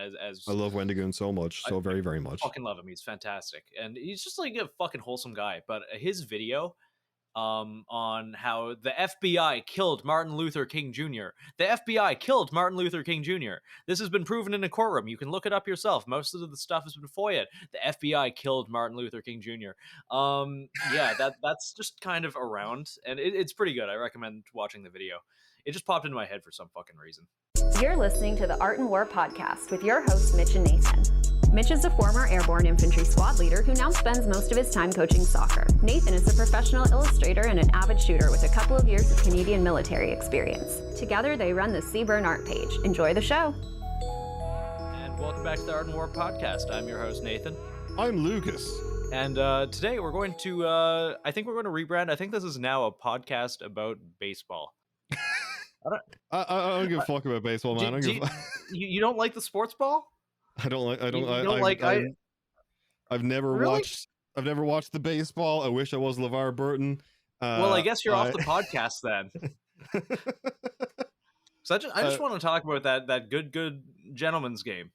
I love Wendigoon so much, so very, very much. Fucking love him. He's fantastic, and he's just like a fucking wholesome guy. But his video on how the FBI killed Martin Luther King Jr. The FBI killed Martin Luther King Jr. This has been proven in a courtroom. You can look it up yourself. Most of the stuff has been FOIA'd. The FBI killed Martin Luther King Jr. Yeah, that's just kind of around, and it's pretty good. I recommend watching the video. It just popped into my head for some fucking reason. You're listening to the Art and War podcast with your hosts, Mitch and Nathan. Mitch is a former airborne infantry squad leader who now spends most of his time coaching soccer. Nathan is a professional illustrator and an avid shooter with a couple of years of Canadian military experience. Together, they run the Seaburn art page. Enjoy the show. And welcome back to the Art and War podcast. I'm your host, Nathan. I'm Lucas. And today we're going to, I think we're going to rebrand. I think this is now a podcast about baseball. I don't give a fuck about baseball, man. You don't like the sports ball? I've never Really? watched the baseball. I wish I was LeVar Burton. Well, I guess you're off the podcast then. So I just want to talk about that good gentleman's game,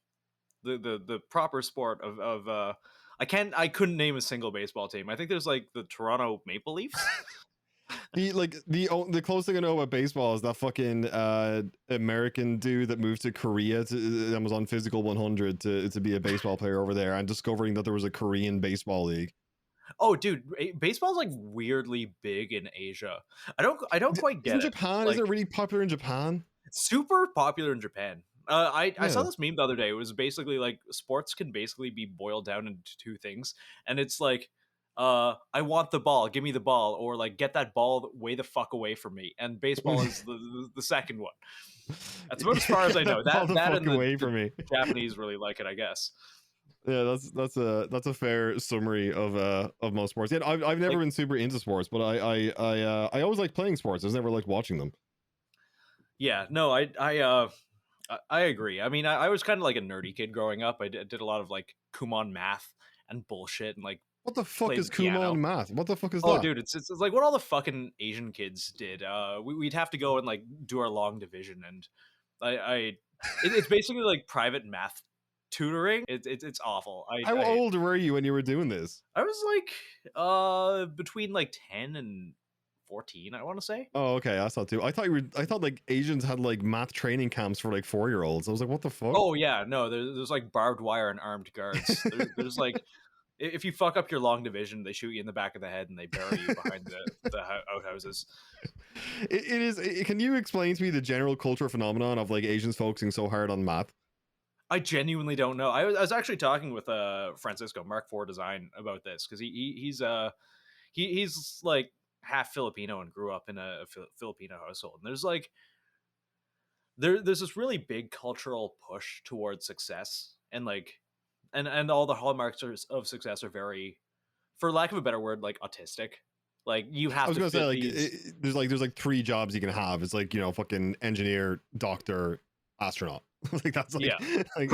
the proper sport of I couldn't name a single baseball team. I think there's like the Toronto Maple Leafs. The closest thing I know about baseball is that fucking American dude that moved to Korea and was on Physical 100 to be a baseball player over there, and discovering that there was a Korean baseball league. Oh, dude, baseball's like weirdly big in Asia. I don't quite get it. Japan, like, is it really popular in Japan? Super popular in Japan. I saw this meme the other day. It was basically like sports can basically be boiled down into two things, and it's like, I want the ball, give me the ball, or like get that ball way the fuck away from me. And baseball is the second one. That's about as far as I know. That and away from me. Japanese really like it, I guess. Yeah, that's a fair summary of most sports. Yeah, I've never been super into sports, but I always like playing sports. I was never like watching them. Yeah, no, I agree. I mean, I was kind of like a nerdy kid growing up. I did a lot of like Kumon math and bullshit and like. What the fuck is Kumon math? What the fuck is that? Oh, dude, it's like what all the fucking Asian kids did. We'd have to go and like do our long division, and it's basically like private math tutoring. It's awful. How old were you when you were doing this? I was like between like 10 and 14, I want to say. Oh, okay, I thought too. I thought like Asians had like math training camps for like 4-year-olds. I was like, what the fuck? Oh yeah, no, there's like barbed wire and armed guards. There's like. If you fuck up your long division, they shoot you in the back of the head and they bury you behind the outhouses. It is. Can you explain to me the general cultural phenomenon of like Asians focusing so hard on math? I genuinely don't know. I was actually talking with Francisco, Mark IV Design, about this because he's like half Filipino and grew up in a Filipino household. And there's like there's this really big cultural push towards success and like. And all the hallmarks of success are very, for lack of a better word, like autistic. Like you have. I was gonna say like there's like 3 jobs you can have. It's like, you know, fucking engineer, doctor, astronaut. Like that's like, yeah, like...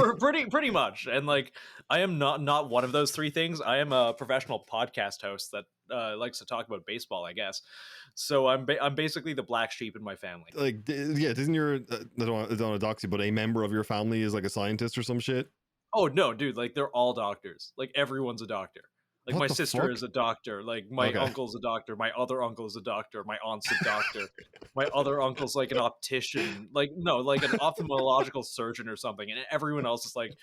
pretty much. And like I am not one of those 3 things. I am a professional podcast host that likes to talk about baseball, I guess. So I'm basically the black sheep in my family. Like yeah, isn't your I don't want to dox you, but a member of your family is like a scientist or some shit? Oh no, dude! Like they're all doctors. Like everyone's a doctor. Like my sister is a doctor. Like my uncle's a doctor. My other uncle is a doctor. My aunt's a doctor. My other uncle's like an optician. Like no, like an ophthalmological surgeon or something. And everyone else is like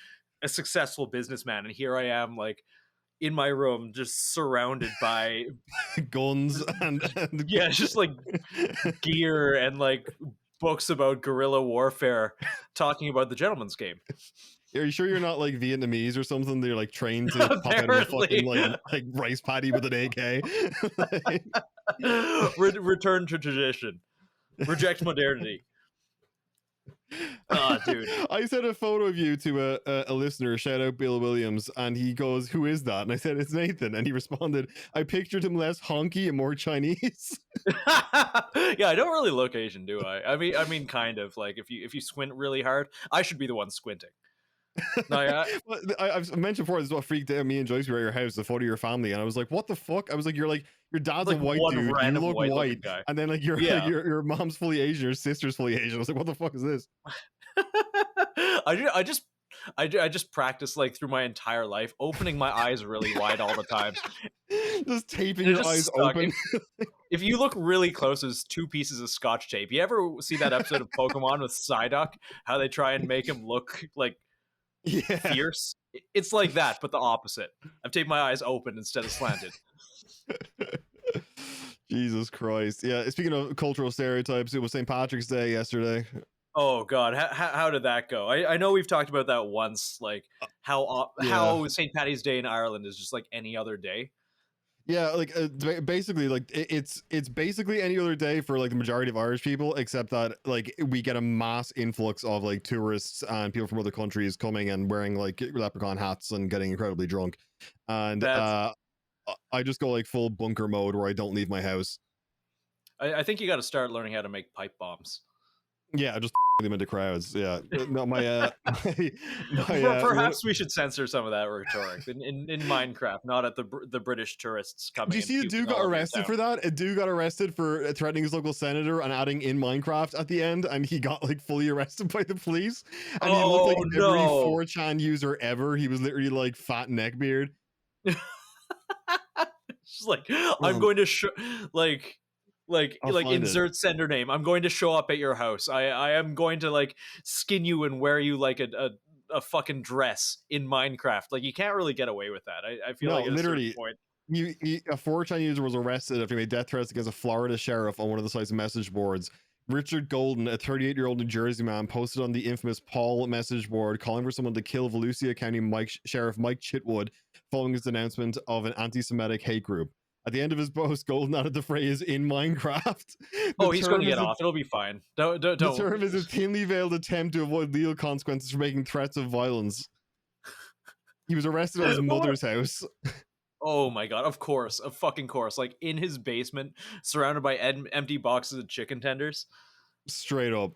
a successful businessman. And here I am, like in my room, just surrounded by guns and yeah, just like gear and like books about guerrilla warfare, talking about the gentleman's game. Are you sure you're not like Vietnamese or something? They're like trained to pop out of a fucking like rice paddy with an AK. Return to tradition. Reject modernity. Oh, dude. I sent a photo of you to a listener, shout out Bill Williams, and he goes, "Who is that?" And I said, "It's Nathan." And he responded, "I pictured him less honky and more Chinese." Yeah, I don't really look Asian, do I? I mean, kind of. Like if you squint really hard, I should be the one squinting. No, I've mentioned before, this is what freaked out me and Joyce were at your house, the photo of your family, and I was like, what the fuck? I was like, your dad's like a white dude, you look white guy. And then like your mom's fully Asian, your sister's fully Asian. I was like, what the fuck is this? I just I just practice like through my entire life, opening my eyes really wide all the time. Just taping They're your just eyes stuck. open. If you look really close, there's 2 pieces of scotch tape. You ever see that episode of Pokemon with Psyduck? How they try and make him look like Yeah. fierce? It's like that, but the opposite. I've taped my eyes open instead of slanted. Jesus Christ. Yeah, speaking of cultural stereotypes, it was St. Patrick's Day yesterday. Oh God, how did that go? I know we've talked about that once, like how St. Paddy's Day in Ireland is just like any other day. Yeah, like basically, like it's basically any other day for like the majority of Irish people, except that like we get a mass influx of like tourists and people from other countries coming and wearing like leprechaun hats and getting incredibly drunk. And I just go like full bunker mode where I don't leave my house. I think you got to start learning how to make pipe bombs. Yeah, just them into crowds. Yeah, no, perhaps we should censor some of that rhetoric in Minecraft, not at the British tourists coming. Do you see a dude got arrested for that? A dude got arrested for threatening his local senator and adding in Minecraft at the end, and he got like fully arrested by the police. And he looked like every 4chan user ever. He was literally like fat neckbeard. Just like I'm going to show like insert sender name. I'm going to show up at your house. I am going to like skin you and wear you like a fucking dress in Minecraft. Like you can't really get away with that. I feel like at literally a certain point. A 4chan user was arrested after he made death threats against a Florida sheriff on one of the site's message boards. Richard Golden, a 38-year-old New Jersey man, posted on the infamous Paul message board calling for someone to kill Volusia County Sheriff Mike Chitwood following his announcement of an anti-Semitic hate group. At the end of his post, Golden added the phrase "in Minecraft." He's going to get off. It'll be fine. Don't. The term is a thinly veiled attempt to avoid legal consequences for making threats of violence. He was arrested at his mother's house. Oh my God, of fucking course. Like in his basement, surrounded by empty boxes of chicken tenders. Straight up.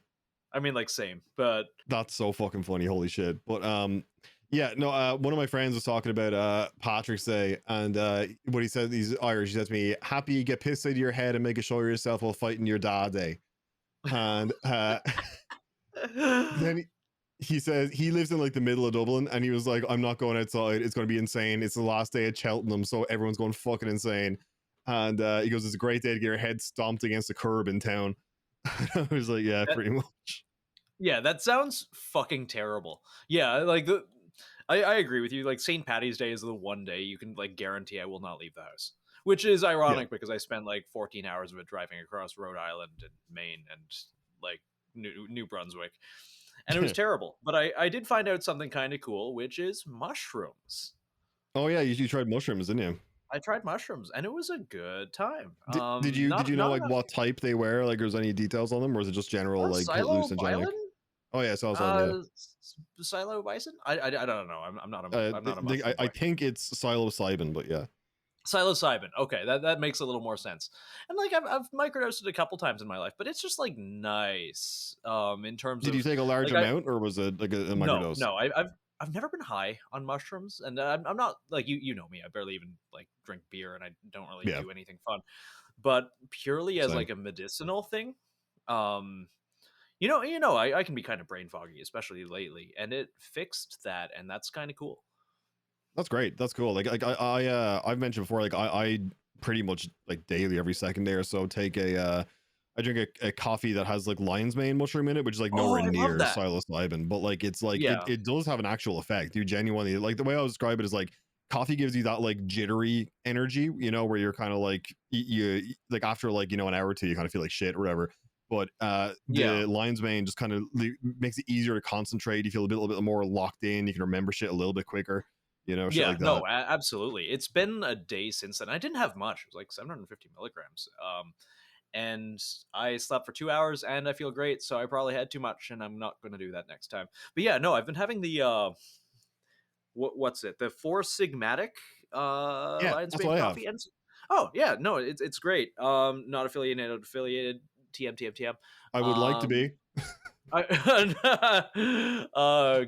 I mean, like, same, but... That's so fucking funny, holy shit. But, yeah, no, one of my friends was talking about Patrick's Day, and what he said, he's Irish, he said to me, happy you get pissed out of your head and make a show of yourself while fighting your dad day. And then he says he lives in like the middle of Dublin, and he was like, I'm not going outside, it's going to be insane, it's the last day at Cheltenham, so everyone's going fucking insane. And he goes, it's a great day to get your head stomped against a curb in town. I was like, yeah, pretty much. Yeah, that sounds fucking terrible. Yeah, like I agree with you. Like St. Paddy's Day is the one day you can like guarantee I will not leave the house, which is ironic because I spent like 14 hours of it driving across Rhode Island and Maine and like New Brunswick, and it was terrible. But I did find out something kind of cool, which is mushrooms. Oh yeah, you tried mushrooms, didn't you? I tried mushrooms, and it was a good time. Did you know like what type they were? Like, was any details on them, or was it just general like hallucinogenic? Oh yeah, psilocybin. Psilobison? I don't know. I'm not a I think it's psilocybin, but yeah. Psilocybin. Okay, that makes a little more sense. And like I've microdosed it a couple times in my life, but it's just like nice. In terms of, did you take a large amount, or was it like a microdose? No. I've never been high on mushrooms, and I'm not like you know me. I barely even like drink beer, and I don't really do anything fun. But purely as like a medicinal thing, you know, I can be kind of brain foggy, especially lately, and it fixed that, and that's kind of cool. That's great. That's cool. Like I've mentioned before, like I pretty much like daily, every second day or so, take I drink a coffee that has like lion's mane mushroom in it, which is like nowhere near psilocybin, but like it's like it does have an actual effect. You genuinely, like, the way I would describe it is like coffee gives you that like jittery energy, you know, where you're kind of like you like after like, you know, an hour or two you kind of feel like shit or whatever. But the lion's mane just kind of makes it easier to concentrate. You feel a little bit more locked in. You can remember shit a little bit quicker. You know, shit like that. No, absolutely. It's been a day since then. I didn't have much. It was like 750 milligrams. And I slept for 2 hours and I feel great. So I probably had too much, and I'm not going to do that next time. But yeah, no, I've been having the what's it? The 4 Sigmatic lion's mane coffee. And oh yeah, no, it's great. Not affiliated. TM. I would like to be.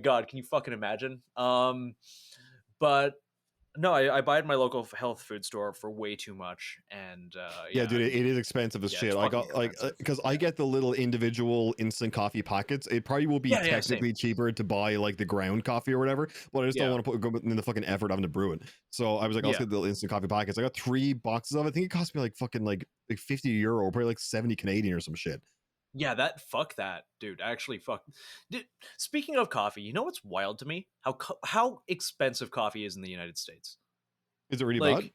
God, can you fucking imagine? But No, I buy it in my local health food store for way too much, and Yeah, yeah, dude, it is expensive as yeah, shit. it's I fucking got like expensive. because I Yeah, get the little individual instant coffee packets. It probably will be yeah, same. technically cheaper to buy like the ground coffee or whatever, but I just don't Yeah, want to go in the fucking effort of having to brew it. So I was like, I'll just yeah, get the little instant coffee packets. I got 3 boxes of it. I think it cost me like fucking like 50 euro, probably like 70 Canadian or some shit. yeah. Fuck that, dude. Actually, fuck. Dude, speaking of coffee, you know what's wild to me? How expensive coffee is in the United States. Is it really bad? Like,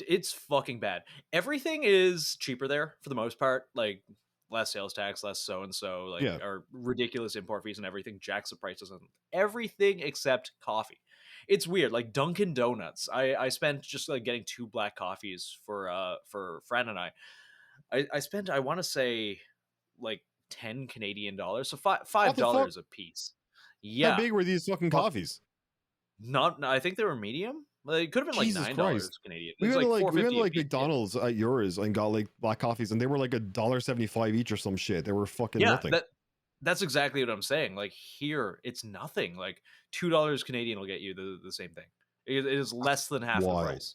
it's fucking bad. Everything is cheaper there for the most part. Like less sales tax, less so and so, like Yeah. our ridiculous import fees and everything jacks the prices on everything except coffee. It's weird. Like Dunkin' Donuts. I spent just like getting 2 black coffees for Fran and I. I spent, I want to say, like 10 Canadian dollars. So five What the fuck? dollars a piece. How Yeah. big were these fucking Fuck. coffees? Not I think they were medium. Like, it could have been like Jesus Christ. $9 Canadian. We It's went to like like we went to 4.50 a like piece. McDonald's at yours and got like black coffees, and they were like $1.75 each or some shit. They were fucking Yeah, nothing. that's exactly what I'm saying. Like here, it's nothing. Like $2 Canadian will get you the same thing. It is less than half the Wild. price.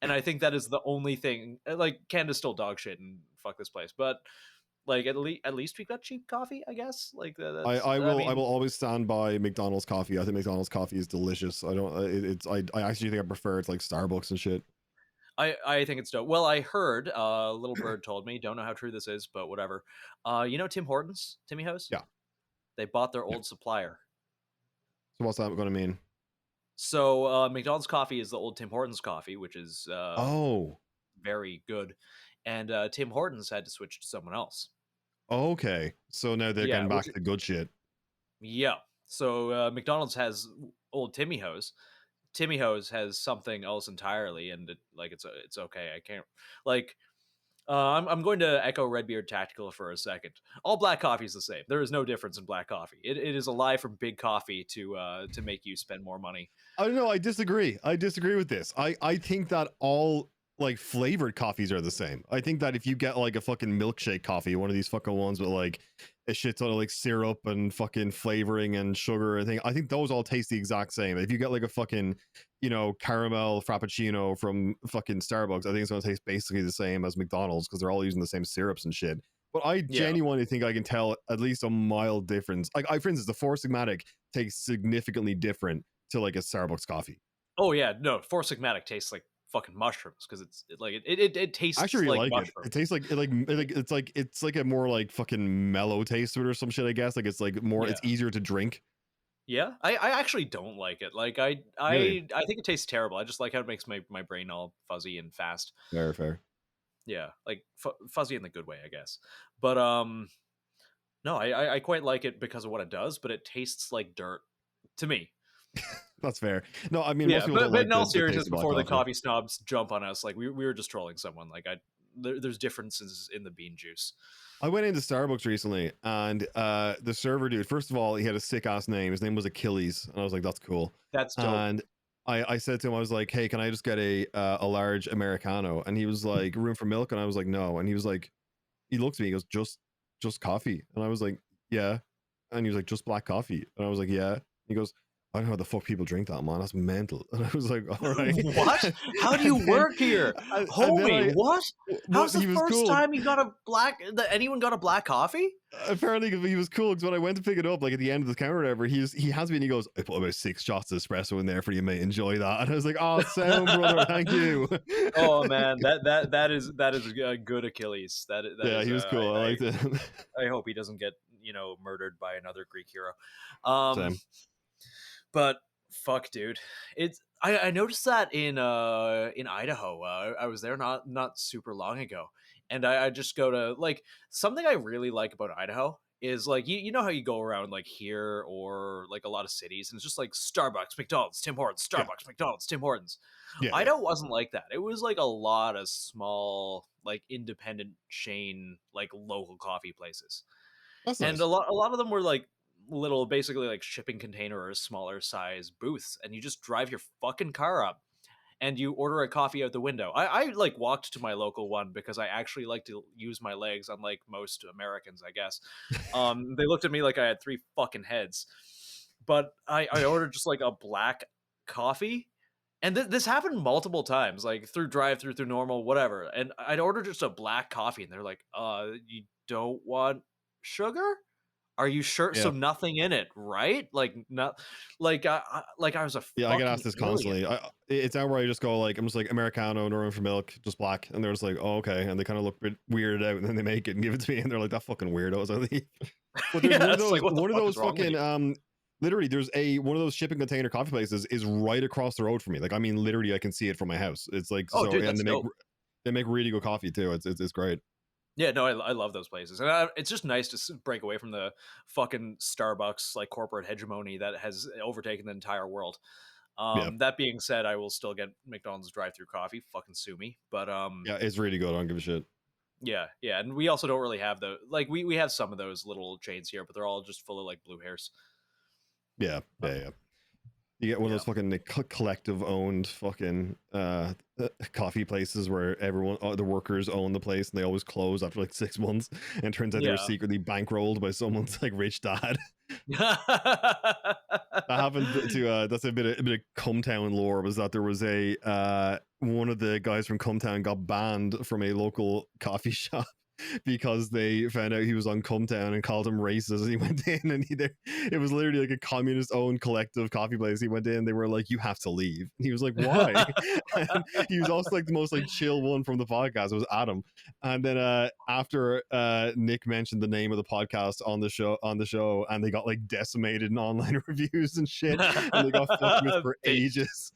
And I think that is the only thing. Like Canada's still dog shit and fuck this place, but like at least we got cheap coffee, I guess. Like that's, I will mean, always stand by McDonald's coffee. I think McDonald's coffee is delicious. I don't I actually think I prefer it to like Starbucks and shit. I think it's dope. Well, I heard Little Bird told me. Don't know how true this is, but whatever. You know Tim Hortons, Timmy Ho's? Yeah. They bought their Yeah. old supplier. So what's that going to mean? So McDonald's coffee is the old Tim Hortons coffee, which is very good, and Tim Hortons had to switch to someone else. Okay. So now they're getting back to the good shit. Yeah. So McDonald's has old Timmy Ho's. Timmy Ho's has something else entirely, and it's okay. I can't like. I'm going to echo Redbeard Tactical for a second. All black coffee is the same. There is no difference in black coffee. It is a lie from Big Coffee to make you spend more money. I don't know. I disagree. I disagree with this. I think that all like flavored coffees are the same. I think that if you get like a fucking milkshake coffee, one of these fucking ones with like a shit ton of like syrup and fucking flavoring and sugar and thing, I think those all taste the exact same. If you get like a fucking, caramel frappuccino from fucking Starbucks, I think it's gonna taste basically the same as McDonald's because they're all using the same syrups and shit. But I genuinely think I can tell at least a mild difference. Like for instance, the Four Sigmatic tastes significantly different to like a Starbucks coffee. Oh yeah, no, Four Sigmatic tastes like fucking mushrooms because it tastes actually really like like mushrooms. it tastes like it's like a more like fucking mellow taste to it or some shit, I guess. Like it's like more it's easier to drink. Yeah, I actually don't like it. Like I think it tastes terrible. I just like how it makes my brain all fuzzy and fast. Fair. Yeah, like fuzzy in the good way, I guess. But no, I quite like it because of what it does, but it tastes like dirt to me. That's fair. No, I mean, yeah, most people don't but like in all the seriousness, taste of before the black coffee snobs jump on us, like we were just trolling someone. Like there's differences in the bean juice. I went into Starbucks recently, and the server dude, first of all, he had a sick ass name. His name was Achilles, and I was like, "That's cool." That's dope. And I said to him, I was like, "Hey, can I just get a large Americano?" And he was like, "Room for milk?" And I was like, "No." And he was like, he looked at me, he goes, "Just coffee." And I was like, "Yeah." And he was like, "Just black coffee." And I was like, "Yeah." He goes, "I don't know how the fuck people drink that, man. That's mental." And I was like, "All right." What? How do you work here? Homie, what? How's the first time you got a black, that anyone got a black coffee? Apparently he was cool because when I went to pick it up, like at the end of the counter or whatever, he has me and he goes, "I put about 6 shots of espresso in there for you, mate. Enjoy that." And I was like, "Oh, sound, brother. Thank you." Oh man, that is a good Achilles. That yeah, he was cool. I liked it. I hope he doesn't get murdered by another Greek hero. Same. But fuck, dude, I noticed that in Idaho. I was there not super long ago, and I just go to like something I really like about Idaho is like you know how you go around like here or like a lot of cities and it's just like Starbucks, McDonald's, Tim Hortons, Starbucks, McDonald's, Tim Hortons. Idaho wasn't like that. It was like a lot of small like independent chain like local coffee places. That's and nice. a lot of them were like little basically like shipping container or smaller size booths, and you just drive your fucking car up and you order a coffee out the window. I like walked to my local one because I actually like to use my legs, unlike most Americans, I guess. They looked at me like I had 3 fucking heads, but I ordered just like a black coffee, And this happened multiple times, like through drive-through, through normal, whatever. And I'd order just a black coffee, and they're like, you don't want sugar? Are you sure? So Yeah. nothing in it, right? Like not like I was a Yeah, I get fucking asked this alien. constantly. It's out where I just go like, I'm just like Americano, no room for milk, just black, and they're just like, oh okay, and they kind of look a bit weirded out, and then they make it and give it to me, and they're like, that fucking weirdos, I leave. But there's Yeah, it's like, what the one of fuck those is wrong with fucking you? literally there's a one of those shipping container coffee places is right across the road from me. Like I mean, literally I can see it from my house. It's like Oh, so, dude, and that's dope. they make really good coffee too. It's great. Yeah, no, I love those places, and it's just nice to break away from the fucking Starbucks like corporate hegemony that has overtaken the entire world. Yeah, That being said, I will still get McDonald's drive-through coffee. Fucking sue me, but yeah, it's really good. I don't give a shit. yeah, yeah, and we also don't really have the like we have some of those little chains here, but they're all just full of like blue hairs. Yeah, yeah, yeah. You get one of Yeah. those fucking collective owned fucking coffee places where everyone, the workers own the place and they always close after like 6 months. And it turns out they were Yeah. secretly bankrolled by someone's like rich dad. Yeah. That happened to that's a bit of Cumtown lore, was that there was a one of the guys from Cumtown got banned from a local coffee shop because they found out he was on Cumtown and called him racist. And he went in and it was literally like a communist owned collective coffee place. He went in, they were like, you have to leave. And he was like, why? And he was also like the most like chill one from the podcast. It was Adam. And then after Nick mentioned the name of the podcast on the show, and they got like decimated in online reviews and shit, and they got fucked with for ages.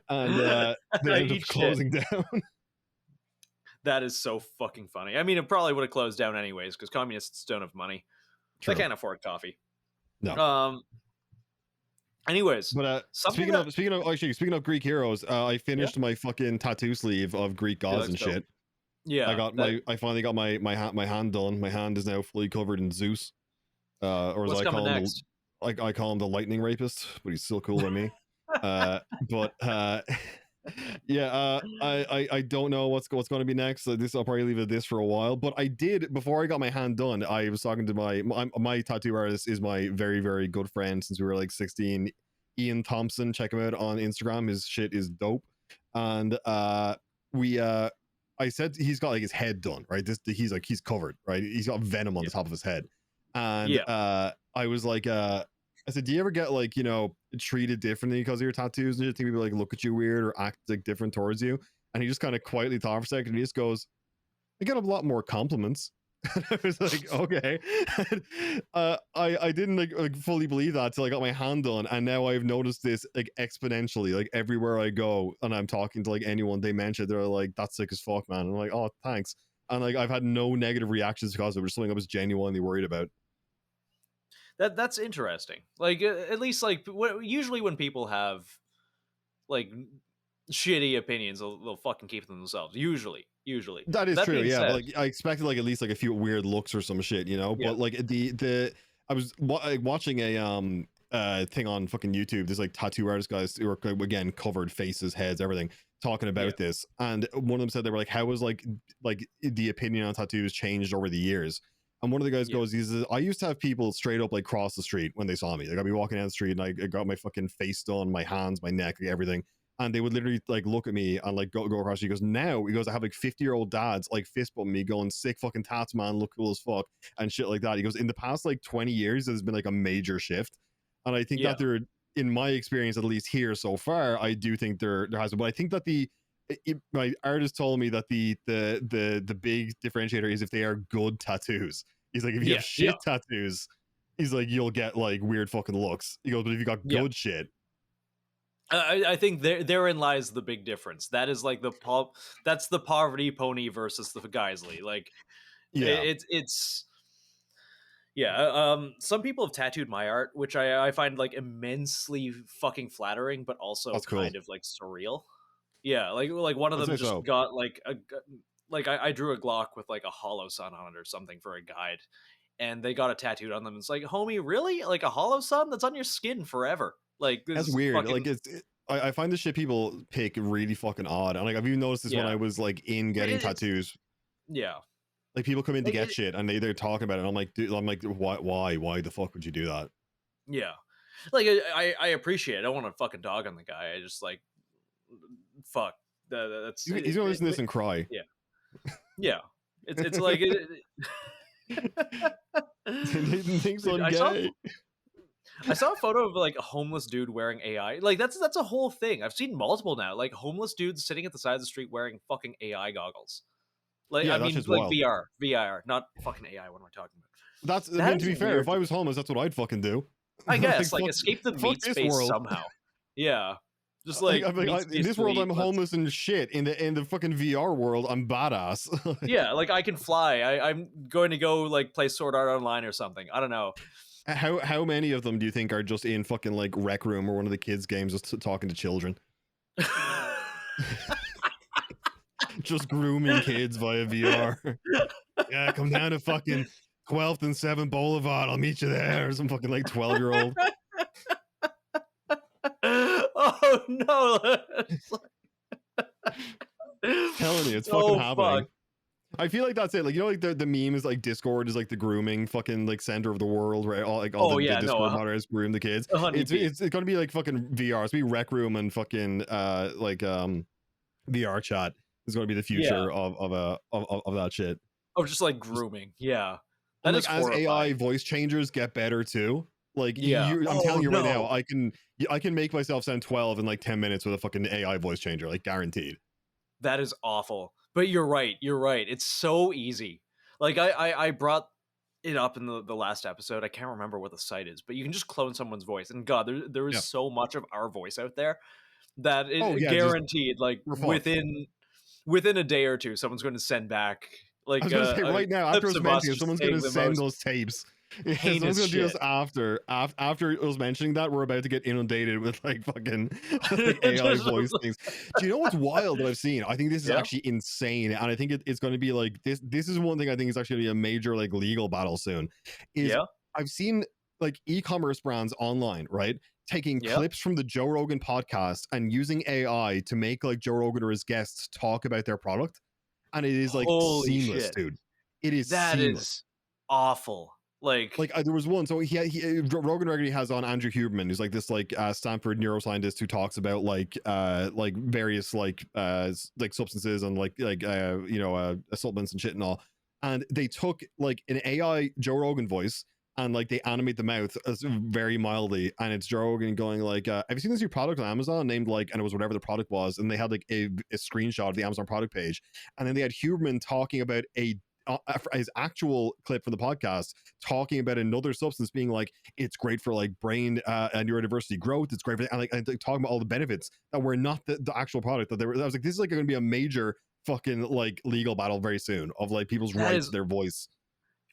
And they ended up Eat shit. closing down. That is so fucking funny. I mean, it probably would have closed down anyways because communists don't have money. True. They can't afford coffee. No. Anyways, but speaking of Greek heroes, I finished my fucking tattoo sleeve of Greek gods and shit. Yeah, I finally got my hand done. My hand is now fully covered in Zeus. Or as what's I coming call him, next? I call him the lightning rapist, but he's still cooler than me. Yeah, I don't know what's going to be next. This I'll probably leave it this for a while. But I did, before I got my hand done, I was talking to my tattoo artist is my very, very good friend since we were like 16, Ian Thompson. Check him out on Instagram. His shit is dope. And I said he's got like his head done, right? He's covered, right? He's got venom on the top of his head. And I was like, I said, do you ever get like, treated differently because of your tattoos? And you think people like look at you weird or act like different towards you? And he just kind of quietly thought for a second and he just goes, I get a lot more compliments. And I was like, okay. I didn't like fully believe that till I got my hand done. And now I've noticed this like exponentially, like everywhere I go and I'm talking to like anyone they mention, they're like, that's sick as fuck, man. And I'm like, oh, thanks. And like, I've had no negative reactions because it was something I was genuinely worried about. That's interesting. Like at least like usually when people have like shitty opinions, they'll fucking keep them themselves. Usually that is true. Yeah, said, but, like I expected like at least like a few weird looks or some shit, Yeah. But like I was watching a thing on fucking YouTube. There's like tattoo artist guys who are again covered faces, heads, everything, talking about this. And one of them said they were like, how was like the opinion on tattoos changed over the years? And one of the guys goes, he says, I used to have people straight up like cross the street when they saw me. Like I'd be walking down the street and I got my fucking face done, my hands, my neck, like, everything. And they would literally like look at me and like go across. He goes, now, he goes, I have like 50-year-old dads like fist bumping me going, sick fucking tats, man, look cool as fuck and shit like that. He goes, in the past like 20 years, there's been like a major shift. And I think that there, in my experience, at least here so far, I do think there has been, but I think that my artist told me that the big differentiator is if they are good tattoos. He's like, if you have shit tattoos, he's like, you'll get like weird fucking looks. He goes, but if you got good shit, I think therein lies the big difference. That is like that's the poverty pony versus the Geisley. Like, it's some people have tattooed my art, which I find like immensely fucking flattering, but also kind of like surreal. Yeah, like one of them just got like I drew a Glock with like a hollow sun on it or something for a guide, and they got it tattooed on them. It's like, homie, really? Like a hollow sun that's on your skin forever? Like that's weird. Fucking... Like I find the shit people pick really fucking odd. And like I've even noticed this when I was like in getting tattoos. Yeah, like people come in to get shit and they're talking about it. And I'm like, dude, why the fuck would you do that? Yeah, like I appreciate it. I don't want to fucking dog on the guy. I just like, fuck. That's He's gonna listen to this and cry. yeah. It's like Nathan thinks Dude, I'm gay. I saw a photo of like a homeless dude wearing AI. Like that's a whole thing. I've seen multiple now. Like homeless dudes sitting at the side of the street wearing fucking AI goggles. Like Yeah, I that's mean, just like wild. VR, not fucking AI. What am I talking about? I mean, to be fair, weird if I was homeless, that's what I'd fucking do. I guess like fuck, escape the fuck this Meatspace world. somehow. Yeah, just like in Meatspace this world, delete, I'm homeless and shit. In the fucking VR world, I'm badass. Yeah, like I can fly. I'm going to go like play Sword Art Online or something. I don't know. How many of them do you think are just in fucking like Rec Room or one of the kids' games, just talking to children? Just grooming kids via VR. Yeah, come down to fucking 12th and 7th Boulevard. I'll meet you there. Some fucking like 12-year-old. Oh no! Telling you, it's fucking happening. Fuck. I feel like that's it. Like, you know, like the meme is like Discord is like the grooming fucking like center of the world, right? All the Discord moderators groom the kids. It's gonna be like fucking VR. It's gonna be Rec Room and fucking VR chat is gonna be the future of that shit. Oh, just like grooming. Yeah. That and is like as horrifying. AI voice changers get better too. Like I'm telling you right now, I can make myself sound 12 in like 10 minutes with a fucking AI voice changer, like guaranteed. That is awful. But you're right. It's so easy. Like I brought it up in the last episode. I can't remember what the site is, but you can just clone someone's voice. And God, there is so much of our voice out there that it guaranteed, like within a day or two, someone's going to send back. Like I was gonna say right now, after I was mentioning it, someone's gonna send those tapes. Yeah, someone's gonna do this after it was mentioning that we're about to get inundated with like fucking like AI voice things. Do you know what's wild that I've seen? I think this is actually insane, and I think it's going to be like this. This is one thing I think is actually gonna be a major like legal battle soon. I've seen like e-commerce brands online, right, taking clips from the Joe Rogan podcast and using AI to make like Joe Rogan or his guests talk about their product, and it is like seamless, dude. It is seamless. Is awful. Like there was one. So he Rogan regularly has on Andrew Huberman, who's like this like Stanford neuroscientist who talks about like various like substances and supplements and shit and all. And they took like an AI Joe Rogan voice and like they animate the mouth very mildly, and it's Joe Rogan going like, "Have you seen this new product on Amazon named like?" And it was whatever the product was, and they had like a screenshot of the Amazon product page, and then they had Huberman talking about his actual clip from the podcast talking about another substance being like it's great for like brain and neurodiversity growth, it's great for and talking about all the benefits that were not the actual product that they were. I was like, this is like going to be a major fucking like legal battle very soon of like people's rights to their voice.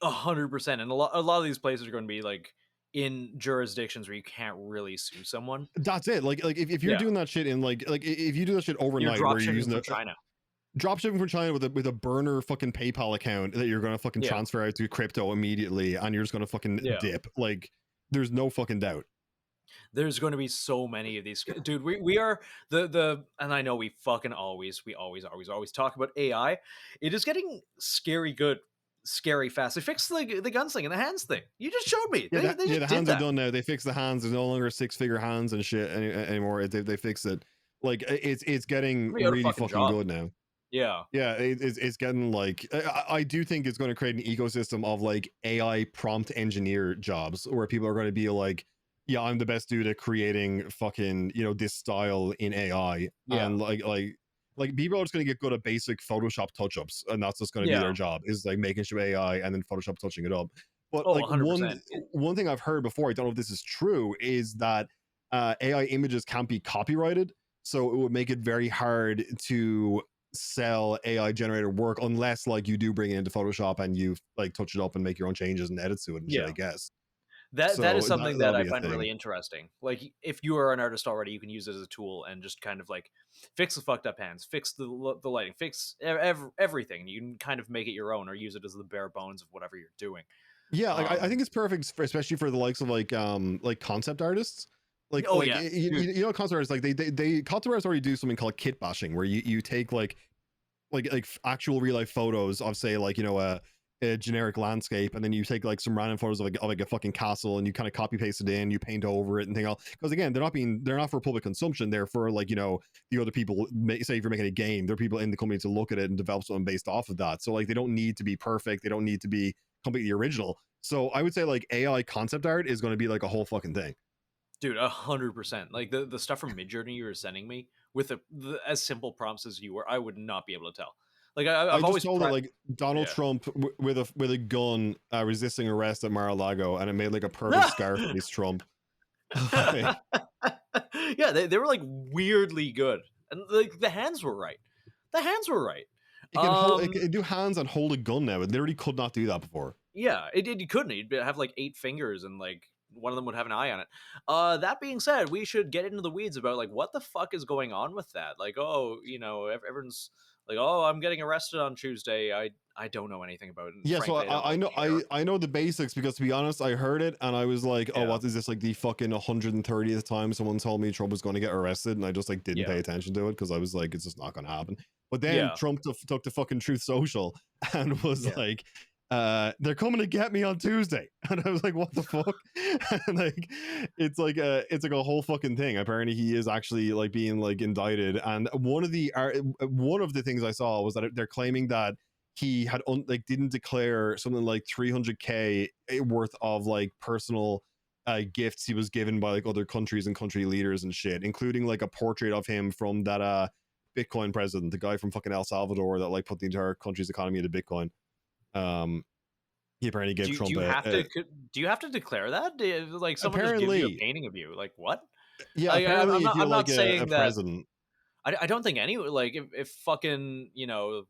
100%. And a lot of these places are going to be like in jurisdictions where you can't really sue someone. That's it. Like if you're doing that shit in like if you do that shit overnight, where you're using China. Drop shipping from China with a burner fucking PayPal account that you're gonna fucking transfer out to crypto immediately, and you're just gonna fucking dip. Like, there's no fucking doubt. There's going to be so many of these, dude. We are the and I know we always talk about AI. It is getting scary good, scary fast. They fixed the gunsling and the hands thing. You just showed me. The hands are done now. They fixed the hands. There's no longer 6-figure hands and shit anymore. They fixed it. Like it's getting really fucking good now. Yeah, it's getting like I do think it's going to create an ecosystem of like AI prompt engineer jobs where people are going to be like, yeah, I'm the best dude at creating fucking this style in AI, and like people are just going to get good at basic Photoshop touch-ups, and that's just going to be their job, is like making sure AI and then Photoshop touching it up. But like 100%. one thing I've heard before, I don't know if this is true, is that AI images can't be copyrighted, so it would make it very hard to sell AI generated work unless like you do bring it into Photoshop and you like touch it up and make your own changes and edits to it and shit, I guess. That is something that I find really interesting. Like if you are an artist already, you can use it as a tool and just kind of like fix the fucked up hands, fix the lighting, fix everything. You can kind of make it your own or use it as the bare bones of whatever you're doing. Yeah, like I think it's perfect, especially for the likes of like concept artists. Like, you know, concept artists, like they concept artists already do something called kit bashing, where you take like actual real life photos of, say, like, a generic landscape, and then you take like some random photos of like a fucking castle, and you kind of copy paste it in, you paint over it and thing else. Because again, they're not for public consumption. They're for like, you know, the other people. Say if you're making a game, there are people in the company to look at it and develop something based off of that. So like they don't need to be perfect. They don't need to be completely original. So I would say like AI concept art is going to be like a whole fucking thing. Dude, 100%. Like the stuff from Midjourney you were sending me with as simple prompts as you were, I would not be able to tell. Like I've just always told it like Donald Yeah. Trump with a gun resisting arrest at Mar-a-Lago, and it made like a perfect Scarface Trump. Yeah, they were like weirdly good, and like the hands were right. The hands were right. It can do hands and hold a gun now. It literally could not do that before. Yeah, it couldn't. It'd have like 8 fingers, and like one of them would have an eye on it. That being said, we should get into the weeds about like what the fuck is going on with that. Like, oh, you know, everyone's like, oh, I'm getting arrested on Tuesday. I don't know anything about it. Yeah, so I know the basics, because to be honest, I heard it and I was like, oh, what is this, like the fucking 130th time someone told me Trump was going to get arrested, and I just like didn't pay attention to it because I was like, it's just not going to happen. But then Trump took to fucking Truth Social and was like, they're coming to get me on Tuesday, and I was like, what the fuck? And like it's like a whole fucking thing. Apparently he is actually like being like indicted, and one of the things I saw was that they're claiming that he had didn't declare something like 300K worth of like personal gifts he was given by like other countries and country leaders and shit, including like a portrait of him from that Bitcoin president, the guy from fucking El Salvador that like put the entire country's economy into Bitcoin. He apparently gave Trump. Do you have to declare that? Like someone just gives you a painting of you? Like what? Yeah, like, apparently I'm not saying a that. President. I don't think any like if fucking, you know,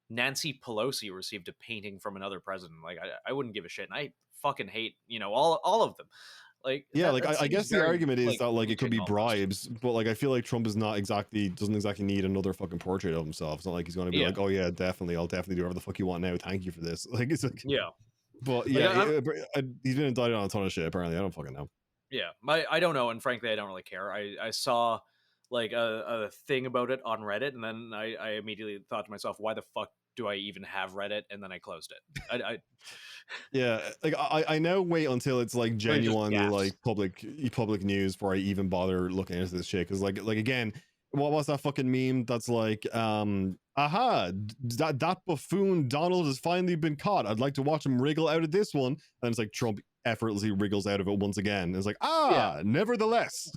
Nancy Pelosi received a painting from another president, like I wouldn't give a shit, and I fucking hate, you know, all of them. Like I guess the argument is that like it could be bribes, but like I feel like Trump doesn't exactly need another fucking portrait of himself. It's not like he's going to be like, oh yeah, definitely, I'll definitely do whatever the fuck you want now. Thank you for this. Like it's like but yeah, he's been indicted on a ton of shit. Apparently, I don't fucking know. Yeah, I don't know, and frankly, I don't really care. I saw like a thing about it on Reddit, and then I immediately thought to myself, why the fuck do I even have Reddit? And then I closed it. Yeah, like I now wait until it's like genuinely like public news before I even bother looking into this shit, because like again, what was that fucking meme that's like aha, that buffoon Donald has finally been caught, I'd like to watch him wriggle out of this one, and it's like Trump effortlessly wriggles out of it once again, and it's like nevertheless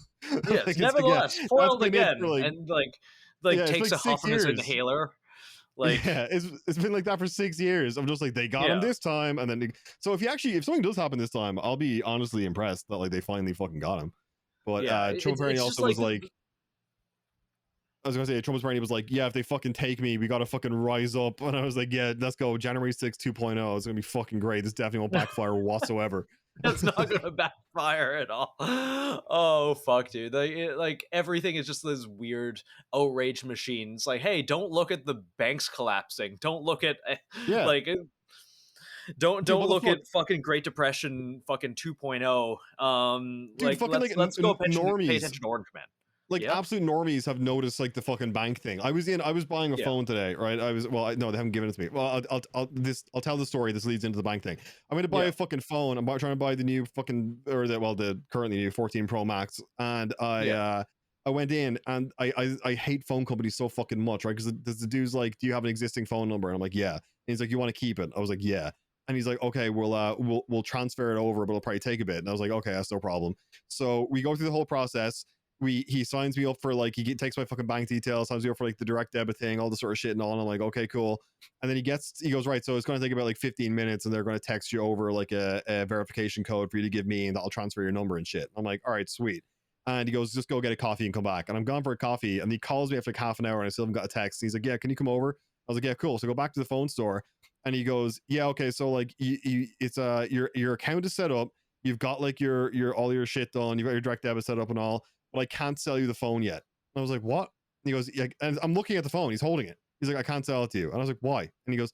yes, nevertheless foiled again, like, and takes a huff of his inhaler. Like yeah, it's been like that for 6 years. I'm just like, they got him this time, and then so if something does happen this time, I'll be honestly impressed that like they finally fucking got him. But Trump apparently also was like, I was gonna say, Trump apparently was like, yeah, if they fucking take me, we gotta fucking rise up. And I was like, yeah, let's go. January 6th 2.0. It's gonna be fucking great. This definitely won't backfire whatsoever. It's not gonna backfire at all. Oh fuck, dude! Like everything is just this weird outrage machine. It's like, hey, don't look at the banks collapsing. Don't look at like. Don't look at fucking Great Depression fucking 2.0. Dude, like let's go pay attention to Orange Man. Like absolute normies have noticed like the fucking bank thing. I was buying a phone today, right? No, they haven't given it to me. Well, I'll tell the story. This leads into the bank thing. I'm going to buy a fucking phone. I'm trying to buy the new fucking, the currently new 14 Pro Max. And I went in, and I hate phone companies so fucking much, right? Because the dude's like, do you have an existing phone number? And I'm like, yeah. And he's like, you want to keep it? I was like, yeah. And he's like, okay, we'll transfer it over, but it'll probably take a bit. And I was like, okay, that's no problem. So we go through the whole process. He signs me up for like, he takes my fucking bank details, signs me up for like the direct debit thing, all the sort of shit and all. And I'm like, okay, cool. And then he goes, right, so it's going to take about like 15 minutes, and they're going to text you over like a verification code for you to give me, and that'll transfer your number and shit. I'm like, all right, sweet. And he goes, just go get a coffee and come back. And I'm gone for a coffee, and he calls me after like half an hour, and I still haven't got a text. He's like, yeah, can you come over? I was like, yeah, cool. So I go back to the phone store, and he goes, yeah, okay, so like it's your account is set up, you've got like your all your shit done, you've got your direct debit set up and all, but I can't sell you the phone yet. And I was like, what? And he goes, yeah, and I'm looking at the phone, he's holding it. He's like, I can't sell it to you. And I was like, why? And he goes,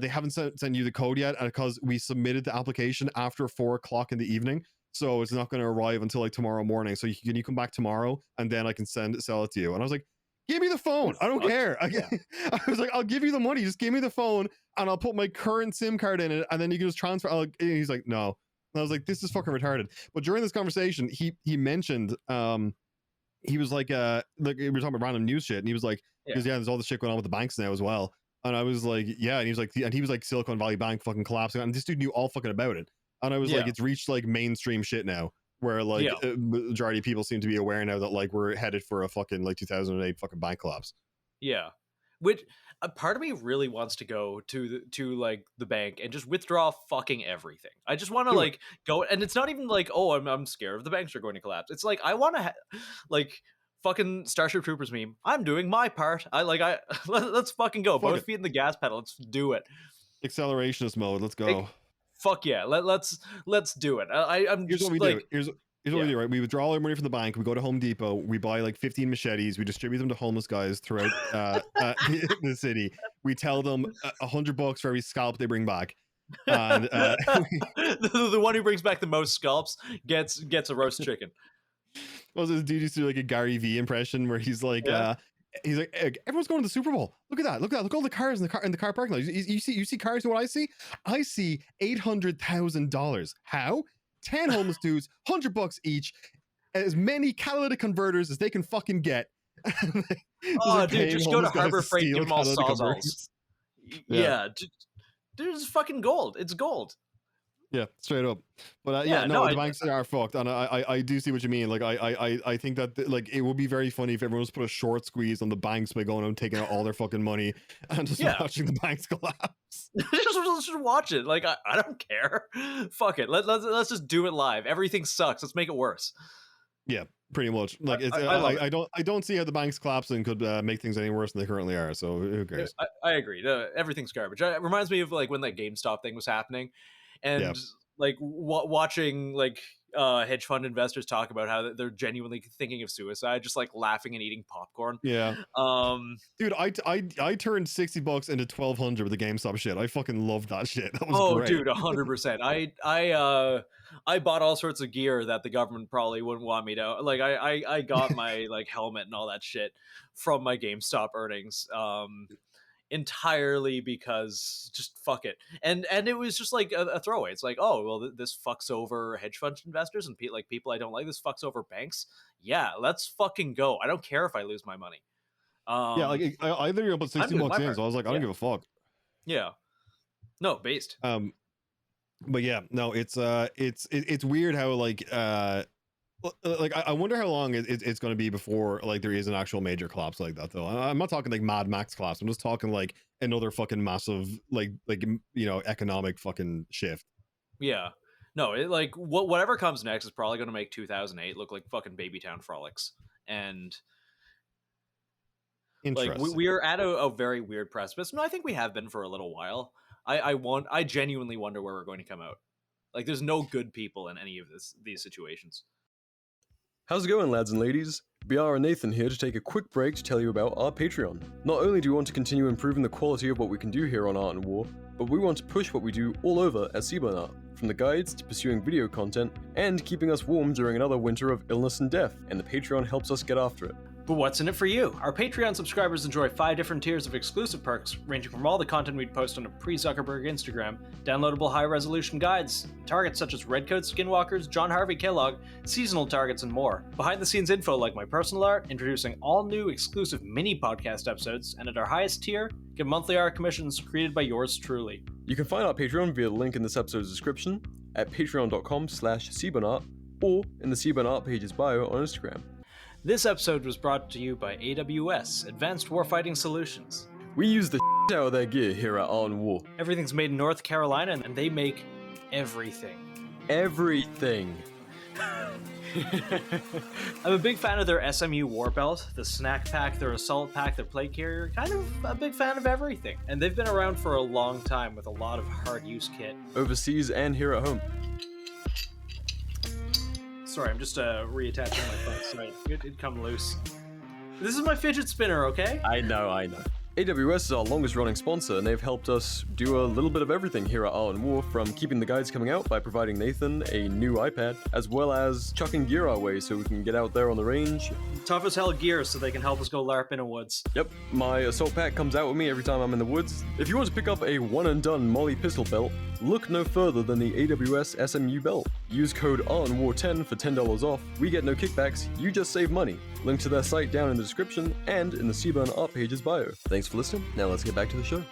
they haven't sent you the code yet, and because we submitted the application after 4:00 in the evening, so it's not going to arrive until like tomorrow morning. So can you come back tomorrow, and then I can sell it to you? And I was like, give me the phone. I don't care. I was like, I'll give you the money. Just give me the phone and I'll put my current SIM card in it and then you can just transfer. And he's like, no. And I was like, this is fucking retarded. But during this conversation, he mentioned, he was like we were talking about random news shit, and he was like, because there's all this shit going on with the banks now as well. And I was like, yeah, and he was like Silicon Valley Bank fucking collapsing, and this dude knew all fucking about it. And I was like, it's reached like mainstream shit now, where like majority of people seem to be aware now that like we're headed for a fucking like 2008 fucking bank collapse. Yeah, which a part of me really wants to go to like the bank and just withdraw fucking everything. I just want to like go, and it's not even like, oh, I'm scared of the banks are going to collapse. It's like I want to like fucking Starship Troopers meme. I'm doing my part. Let's fucking go. Both feet in the gas pedal. Let's do it. Accelerationist mode. Let's go. Fuck yeah. Let's do it. I'm Here's just what we like, do. Here's what we do, right? We withdraw all our money from the bank. We go to Home Depot. We buy like 15 machetes. We distribute them to homeless guys throughout the city. We tell them $100 for every scalp they bring back. And the one who brings back the most scalps gets a roast chicken. Well, this dude used to do like a Gary V impression where he's like, everyone's going to the Super Bowl. Look at that. Look at all the cars in the car parking lot. You see cars. You know what I see? I see $800,000. How? 10 homeless dudes, $100 each, as many catalytic converters as they can fucking get. Dude, just go to Harbor Freight, give them all sawzalls. Yeah, dude, it's fucking gold. It's gold. Yeah, straight up. But the banks are fucked, and I do see what you mean. Like I think that like it would be very funny if everyone was put a short squeeze on the banks by going out and taking out all their fucking money and just watching the banks collapse. just watch it. Like I don't care. Fuck it. Let's just do it live. Everything sucks. Let's make it worse. Yeah, pretty much. Like I don't see how the banks collapsing could make things any worse than they currently are. So who cares? I agree. Everything's garbage. It reminds me of like when that GameStop thing was happening. And like watching like hedge fund investors talk about how they're genuinely thinking of suicide, just like laughing and eating popcorn. Yeah. Dude, I turned $60 into $1,200 with the GameStop shit. I fucking loved that shit. That was great. Dude, 100%. I bought all sorts of gear that the government probably wouldn't want me to. Like I got my like helmet and all that shit from my GameStop earnings. Entirely because just fuck it, and it was just like a throwaway. It's like, oh well, this fucks over hedge fund investors and people I don't like. This fucks over banks. Yeah, let's fucking go. I don't care if I lose my money. Like I literally put $60 in, so I was like, I don't give a fuck. Yeah, no, based. But yeah, no, it's weird how like I wonder how long it's going to be before like there is an actual major collapse like that though. I'm not talking like Mad Max collapse. I'm just talking like another fucking massive like economic fucking shift. Yeah, no, it like whatever comes next is probably going to make 2008 look like fucking Babytown frolics. And like we are at a very weird precipice. No, I think we have been for a little while. I genuinely wonder where we're going to come out. Like there's no good people in any of these situations. How's it going, lads and ladies? BR and Nathan here to take a quick break to tell you about our Patreon. Not only do we want to continue improving the quality of what we can do here on Art and War, but we want to push what we do all over at Seaburn Art, from the guides to pursuing video content, and keeping us warm during another winter of illness and death, and the Patreon helps us get after it. But what's in it for you? Our Patreon subscribers enjoy 5 different tiers of exclusive perks, ranging from all the content we'd post on a pre-Zuckerberg Instagram, downloadable high-resolution guides, targets such as Redcoat Skinwalkers, John Harvey Kellogg, seasonal targets, and more. Behind-the-scenes info like my personal art, introducing all new exclusive mini-podcast episodes, and at our highest tier, get monthly art commissions created by yours truly. You can find our Patreon via the link in this episode's description, at patreon.com/SeaburnArt, or in the Seaburn Art page's bio on Instagram. This episode was brought to you by AWS, Advanced Warfighting Solutions. We use the out of their gear here at Art and War. Everything's made in North Carolina, and they make everything. Everything. I'm a big fan of their SMU war belt, the snack pack, their assault pack, their plate carrier. Kind of a big fan of everything. And they've been around for a long time with a lot of hard use kit. Overseas and here at home. Sorry, I'm just reattaching my phone. Sorry, it'd come loose. This is my fidget spinner, okay? I know. AWS is our longest running sponsor, and they've helped us do a little bit of everything here at Art and War, from keeping the guides coming out by providing Nathan a new iPad, as well as chucking gear our way so we can get out there on the range. Tough as hell gear so they can help us go LARP in the woods. Yep, my assault pack comes out with me every time I'm in the woods. If you want to pick up a one and done Molly pistol belt, look no further than the AWS SMU belt. Use code ARTandWar10 for $10 off. We get no kickbacks, you just save money. Link to their site down in the description and in the Seaburn art page's bio. Thanks for listening. Now let's get back to the show.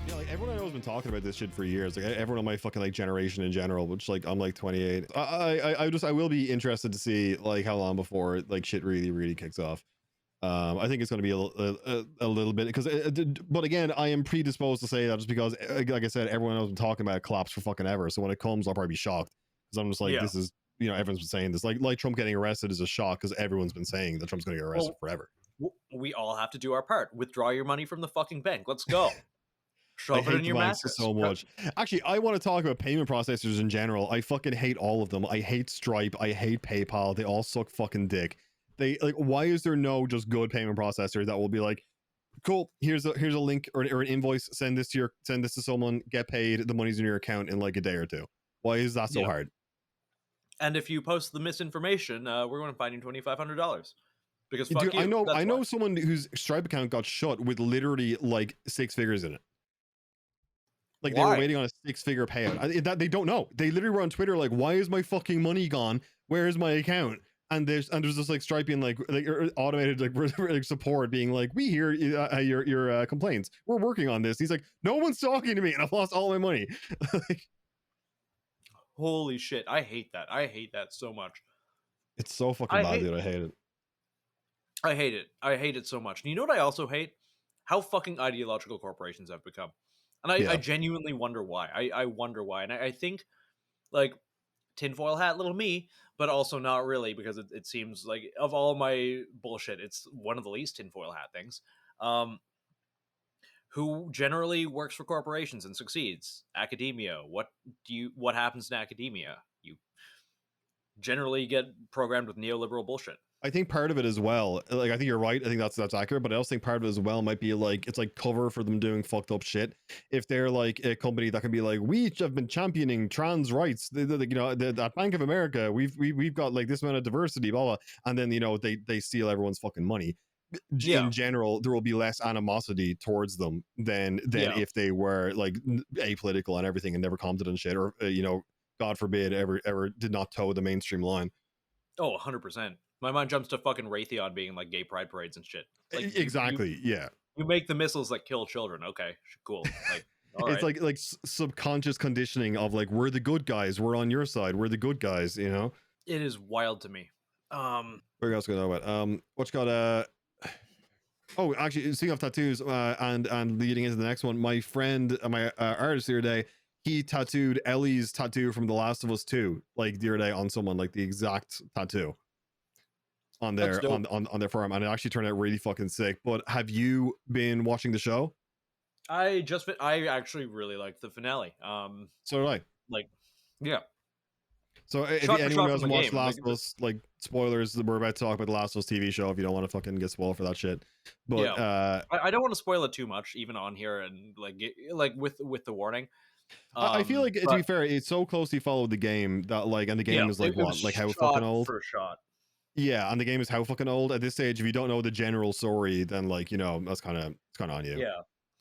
Yeah, like everyone I know has been talking about this shit for years. Like everyone in my fucking like generation in general, which like I'm like 28. I will be interested to see like how long before like shit really kicks off. I think it's going to be a little bit because, but again, I am predisposed to say that just because, like I said, everyone has been talking about collapse for fucking ever. So when it comes, I'll probably be shocked because I'm just like, this is, you know, everyone's been saying this. Like Trump getting arrested is a shock because everyone's been saying that Trump's going to get arrested forever. We all have to do our part. Withdraw your money from the fucking bank. Let's go. Shove it in your mattress. So much. Actually, I want to talk about payment processors in general. I fucking hate all of them. I hate Stripe. I hate PayPal. They all suck fucking dick. They like, why is there no just good payment processor that will be like, cool, here's a link or an invoice, send this to someone, get paid, the money's in your account in like a day or two. Why is that so hard? And if you post the misinformation, we're going to fine you $2,500 because fuck dude, you. I know someone whose Stripe account got shut with literally like 6 figures in it. Like they were waiting on a 6-figure payout. That they don't know. They literally were on Twitter like, why is my fucking money gone? Where is my account? And there's just like Stripe being like automated like support being like, we hear your complaints. We're working on this. He's like, no one's talking to me, and I've lost all my money. Like, holy shit! I hate that. I hate that so much. It's so fucking bad, dude. I hate it. I hate it. I hate it so much. And you know what I also hate? How fucking ideological corporations have become. And I genuinely wonder why. I wonder why. And I think like tinfoil hat little me, but also not really, because it seems like of all my bullshit, it's one of the least tinfoil hat things. Who generally works for corporations and succeeds? Academia. What happens in academia? You generally get programmed with neoliberal bullshit. I think part of it as well, like I think you're right. I think that's accurate, but I also think part of it as well might be like it's like cover for them doing fucked up shit. If they're like a company that can be like, we have been championing trans rights, you know, at Bank of America, we've got like this amount of diversity, blah blah, and then you know they steal everyone's fucking money. In general, there will be less animosity towards them than if they were like apolitical and everything and never commented on shit, or you know, God forbid, ever did not toe the mainstream line. Oh, 100%. My mind jumps to fucking Raytheon being like gay pride parades and shit. Like, exactly. You make the missiles that kill children. Okay, cool. Like, it's right. like subconscious conditioning of like, we're the good guys. We're on your side. We're the good guys. You know. It is wild to me. What else gonna know about? What's got Oh, actually, speaking of tattoos, and leading into the next one, my friend, my artist the other day, he tattooed Ellie's tattoo from The Last of Us 2, like the other day on someone, like the exact tattoo on their on their forearm, and it actually turned out really fucking sick. But have you been watching the show? I actually really liked the finale. So did I. Like, yeah. So if anyone who hasn't watched Last of Us, like spoilers, we're about to talk about the Last of Us TV show if you don't want to fucking get spoiled for that shit. But I don't want to spoil it too much, even on here, and like with the warning. I feel like, to be fair, it's so closely followed the game that like, and the game is like what, like how fucking old? For a shot. Yeah, and the game is how fucking old at this stage. If you don't know the general story, then like, you know, it's kind of on you.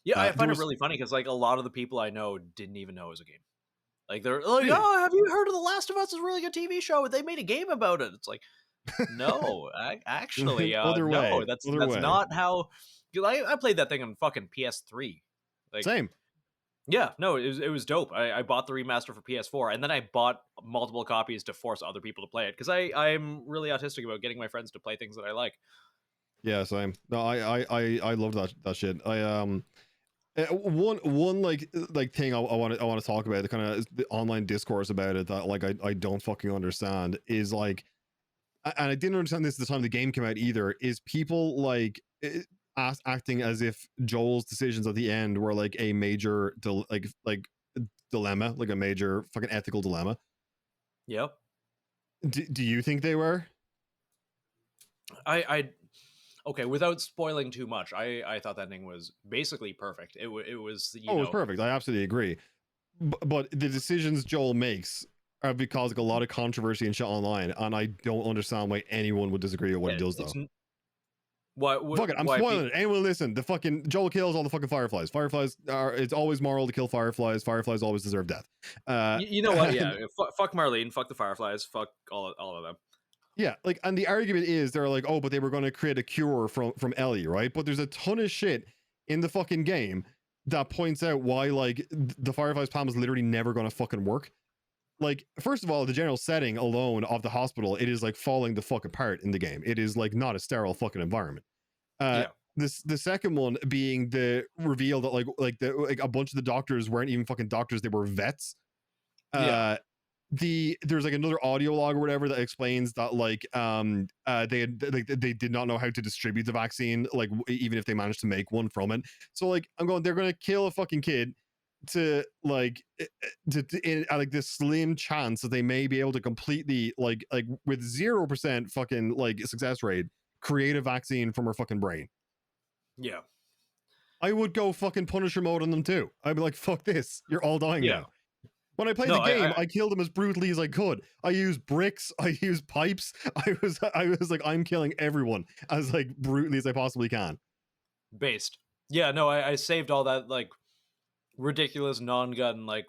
Yeah. I find it really funny because like a lot of the people I know didn't even know it was a game. Like they're like, oh, have you heard of The Last of Us? It's a really good TV show. They made a game about it. It's like, no, actually, no, that's not how. I played that thing on fucking PS3. Like, same. Yeah, no, it was dope. I bought the remaster for PS4, and then I bought multiple copies to force other people to play it because I'm really autistic about getting my friends to play things that I like. Yeah, same. No, I love that shit. One like thing I want to talk about, the kind of the online discourse about it that like I don't fucking understand is like, and I didn't understand this at the time the game came out either, is people like acting as if Joel's decisions at the end were like a major dilemma, like a major fucking ethical dilemma. Yep. Do you think they were? Okay, without spoiling too much, I thought that ending was basically perfect. It was, you Oh, it was know, perfect. I absolutely agree. But the decisions Joel makes are because like a lot of controversy and shit online, and I don't understand why anyone would disagree with what yeah, he does though. it's why Fuck it, I'm spoiling it. Anyone listen? The fucking Joel kills all the fucking fireflies. Fireflies are, it's always moral to kill fireflies. Fireflies always deserve death. You know what? Yeah, fuck Marlene, fuck the Fireflies, fuck all of them. Yeah, like, and the argument is they're like, oh, but they were going to create a cure from Ellie, right? But there's a ton of shit in the fucking game that points out why like the Fireflies plan was literally never going to fucking work. Like, first of all, the general setting alone of the hospital, it is like falling the fuck apart in the game. It is like not a sterile fucking environment. Yeah. The second one being the reveal that like a bunch of the doctors weren't even fucking doctors, they were vets. Yeah. There's like another audio log or whatever that explains that like they did not know how to distribute the vaccine, like even if they managed to make one from it. So like I'm going, they're gonna kill a fucking kid to like in like this slim chance that they may be able to completely like with 0% fucking like success rate create a vaccine from her fucking brain. Yeah. I would go fucking Punisher mode on them too. I'd be like, fuck this, you're all dying Yeah. now. When I played No, the game, I killed them as brutally as I could. I used bricks, I used pipes. I was like, I'm killing everyone as like brutally as I possibly can. Based. Yeah, no, I saved all that like ridiculous non-gun like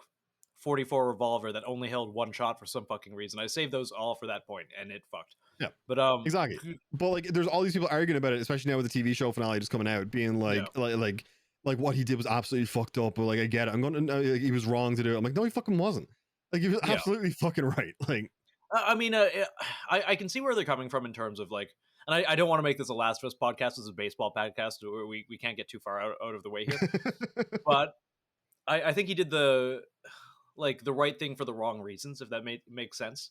44 revolver that only held one shot for some fucking reason. I saved those all for that point, and it fucked. Yeah, but exactly. But like, there's all these people arguing about it, especially now with the TV show finale just coming out, being like, yeah. like what he did was absolutely fucked up. But like, I get it. I'm going to, like, he was wrong to do it. I'm like, no, he fucking wasn't. Like, he was absolutely fucking right. Like, I mean, I can see where they're coming from in terms of like, and I don't want to make this a Last of Us podcast. This is a baseball podcast where we can't get too far out of the way here. But I think he did the right thing for the wrong reasons, if that makes sense.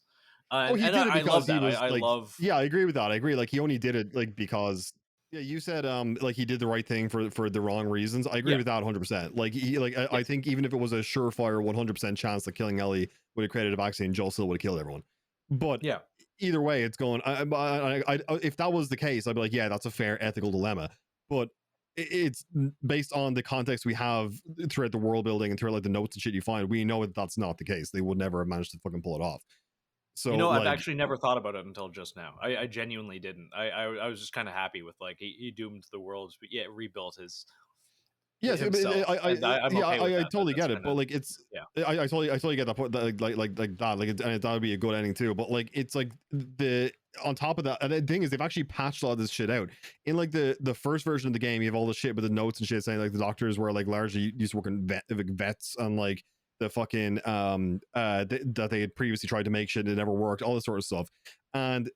He did it because he was I like, love. Yeah, I agree with that. I agree. Like, he only did it like because. Yeah, you said like he did the right thing for the wrong reasons. I agree with that 100%. Like he like I think even if it was a surefire 100% chance that killing Ellie would have created a vaccine, Joel still would have killed everyone. But yeah, either way, it's going. I if that was the case, I'd be like, yeah, that's a fair ethical dilemma. But it's based on the context we have throughout the world building and throughout like the notes and shit you find. We know that that's not the case. They would never have managed to fucking pull it off. So I've actually never thought about it until just now. I genuinely didn't. I was just kind of happy with like he doomed the world, but rebuilt his. Yes, I totally get it, but like it's I totally get that point. Like that, like and that would be a good ending too. But like it's like the on top of that, and the thing is they've actually patched all this shit out in like the first version of the game. You have all the shit with the notes and shit saying like the doctors were like largely used to work in vets and like the fucking that they had previously tried to make shit and it never worked, all this sort of stuff. And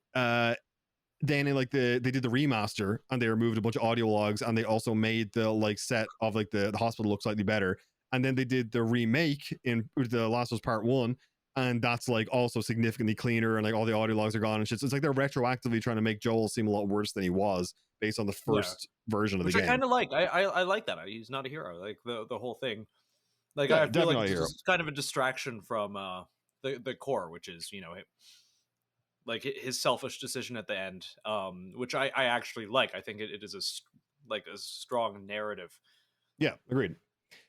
then in like they did the remaster and they removed a bunch of audio logs and they also made the like set of like the hospital look slightly better. And then they did the remake in The Last of Us Part 1, and that's like also significantly cleaner and like all the audio logs are gone and shit. So it's like they're retroactively trying to make Joel seem a lot worse than he was based on the first version of the game. Which I kind of like. I like that. He's not a hero. Like the whole thing. Like I feel like it's kind of a distraction from the core, which is like his selfish decision at the end, which I actually like. I think it is a strong narrative. Yeah, agreed.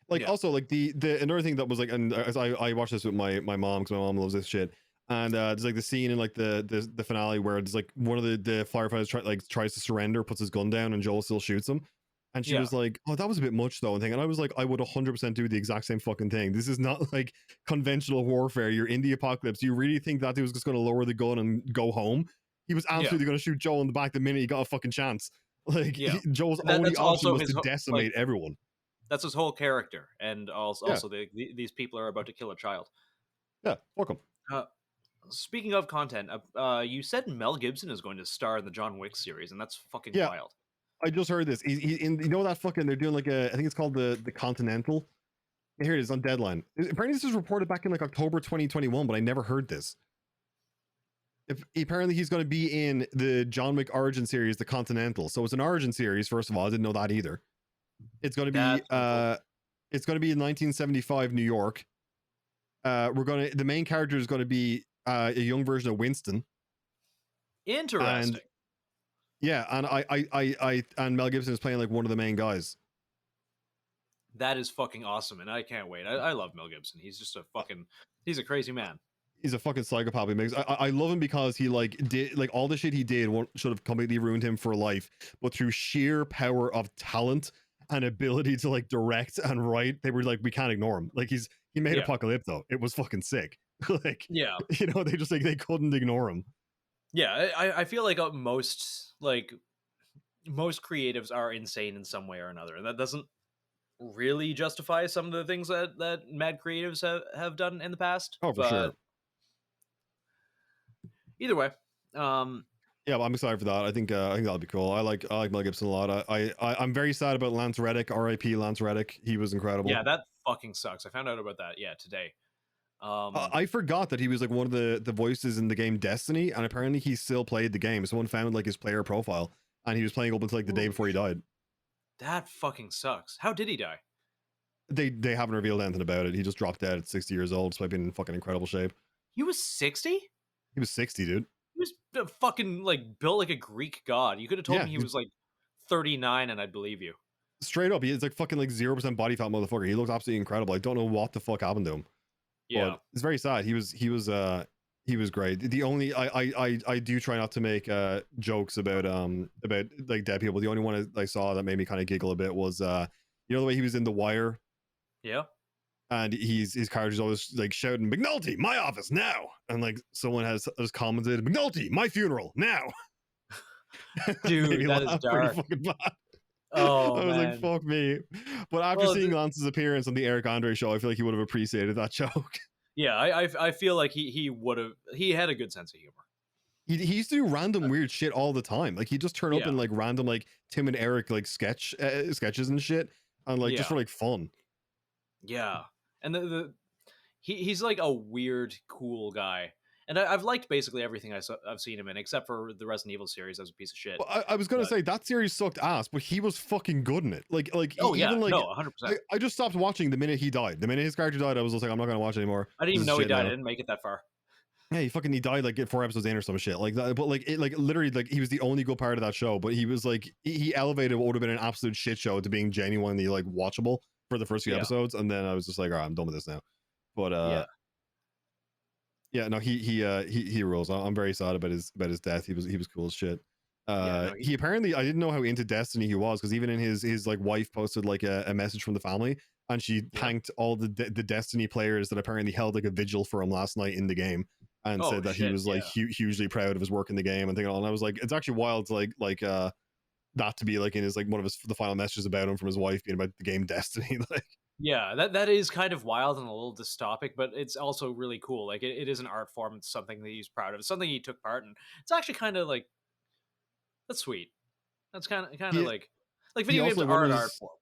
Like also like the another thing that was like, and as I watched this with my mom because my mom loves this shit, and there's like the scene in like the finale where it's like one of the firefighters tries to surrender, puts his gun down, and Joel still shoots him. And she was like, oh, that was a bit much though. And I was like, I would 100% do the exact same fucking thing. This is not like conventional warfare. You're in the apocalypse. You really think that dude was just going to lower the gun and go home? He was absolutely going to shoot Joel in the back the minute he got a fucking chance. Like Joel's only option was to decimate everyone. That's his whole character. And also these people are about to kill a child. Yeah, welcome. Speaking of content, you said Mel Gibson is going to star in the John Wick series, and that's fucking wild. I just heard this. He in that fucking they're doing like I think it's called the Continental. Here it is on Deadline. Apparently this was reported back in like October 2021, but I never heard this. Apparently he's going to be in the John Wick origin series, the Continental. So it's an origin series. First of all, I didn't know that either. It's going to be it's going to be in 1975 New York. The main character is going to be a young version of Winston. Interesting. Yeah, and and Mel Gibson is playing like one of the main guys. That is fucking awesome, and I can't wait. I love Mel Gibson. He's just he's a crazy man. He's a fucking psychopath. He makes. I love him because he like did like all the shit he did should have completely ruined him for life, but through sheer power of talent and ability to like direct and write, they were like, we can't ignore him. Like he made Apocalypto. It was fucking sick. Like you know, they just like they couldn't ignore him. Yeah, I feel like most creatives are insane in some way or another, and that doesn't really justify some of the things that mad creatives have done in the past. Oh, for sure. Either way, yeah, I'm excited for that. I think that'll be cool. I like Mel Gibson a lot. I'm very sad about Lance Reddick. R.I.P. Lance Reddick. He was incredible. Yeah, that fucking sucks. I found out about that today. I forgot that he was like one of the voices in the game Destiny, and apparently he still played the game. Someone found like his player profile, and he was playing up until like the day before he died. That fucking sucks. How did he die? They haven't revealed anything about it. He just dropped dead at 60 years old, despite being in fucking incredible shape. He was 60? He was 60, dude. He was fucking like built like a Greek god. You could have told me he was like 39 and I'd believe you. Straight up, he's like fucking like 0% body fat motherfucker. He looks absolutely incredible. I don't know what the fuck happened to him. Yeah, but it's very sad. He was great. The only I do try not to make jokes about like dead people. The only one I saw that made me kind of giggle a bit was you know the way he was in The Wire. Yeah. And his character's always like shouting, "McNulty, my office now!" And like someone has commented, "McNulty, my funeral now!" Dude, that is dark. Oh, I was like, "Fuck me!" But after seeing Lance's appearance on the Eric Andre show, I feel like he would have appreciated that joke. Yeah, I feel like he would have. He had a good sense of humor. He used to do random weird shit all the time. Like he'd just turn up in like random like Tim and Eric like sketches and shit, and like just for like fun. Yeah. And he's like a weird, cool guy. And I've liked basically everything I've seen him in, except for the Resident Evil series as a piece of shit. Well, I was going to say, that series sucked ass, but he was fucking good in it. Like, oh, yeah, even like, no, 100%. I just stopped watching the minute he died. The minute his character died, I was just like, I'm not going to watch it anymore. I didn't even know he died. I didn't make it that far. Yeah, he died like 4 episodes in or some shit like that. But like, literally, like he was the only good part of that show. But he was like, he elevated what would have been an absolute shit show to being genuinely like watchable for the first few episodes. And then I was just like, all right, I'm done with this now. But yeah, no, he rules. I'm very sad about his death. He was cool as shit. He apparently, I didn't know how into Destiny he was, because even in his like wife posted like a message from the family, and she thanked all the Destiny players that apparently held like a vigil for him last night in the game, and said that he was like hugely proud of his work in the game and thing. And I was like, it's actually wild to like that to be like in his like one of the final messages about him from his wife being about the game Destiny. Like, yeah, that is kind of wild and a little dystopic, but it's also really cool. Like it is an art form. It's something that he's proud of. It's something he took part in. It's actually kind of like, that's sweet. That's kind of like video games are an art form.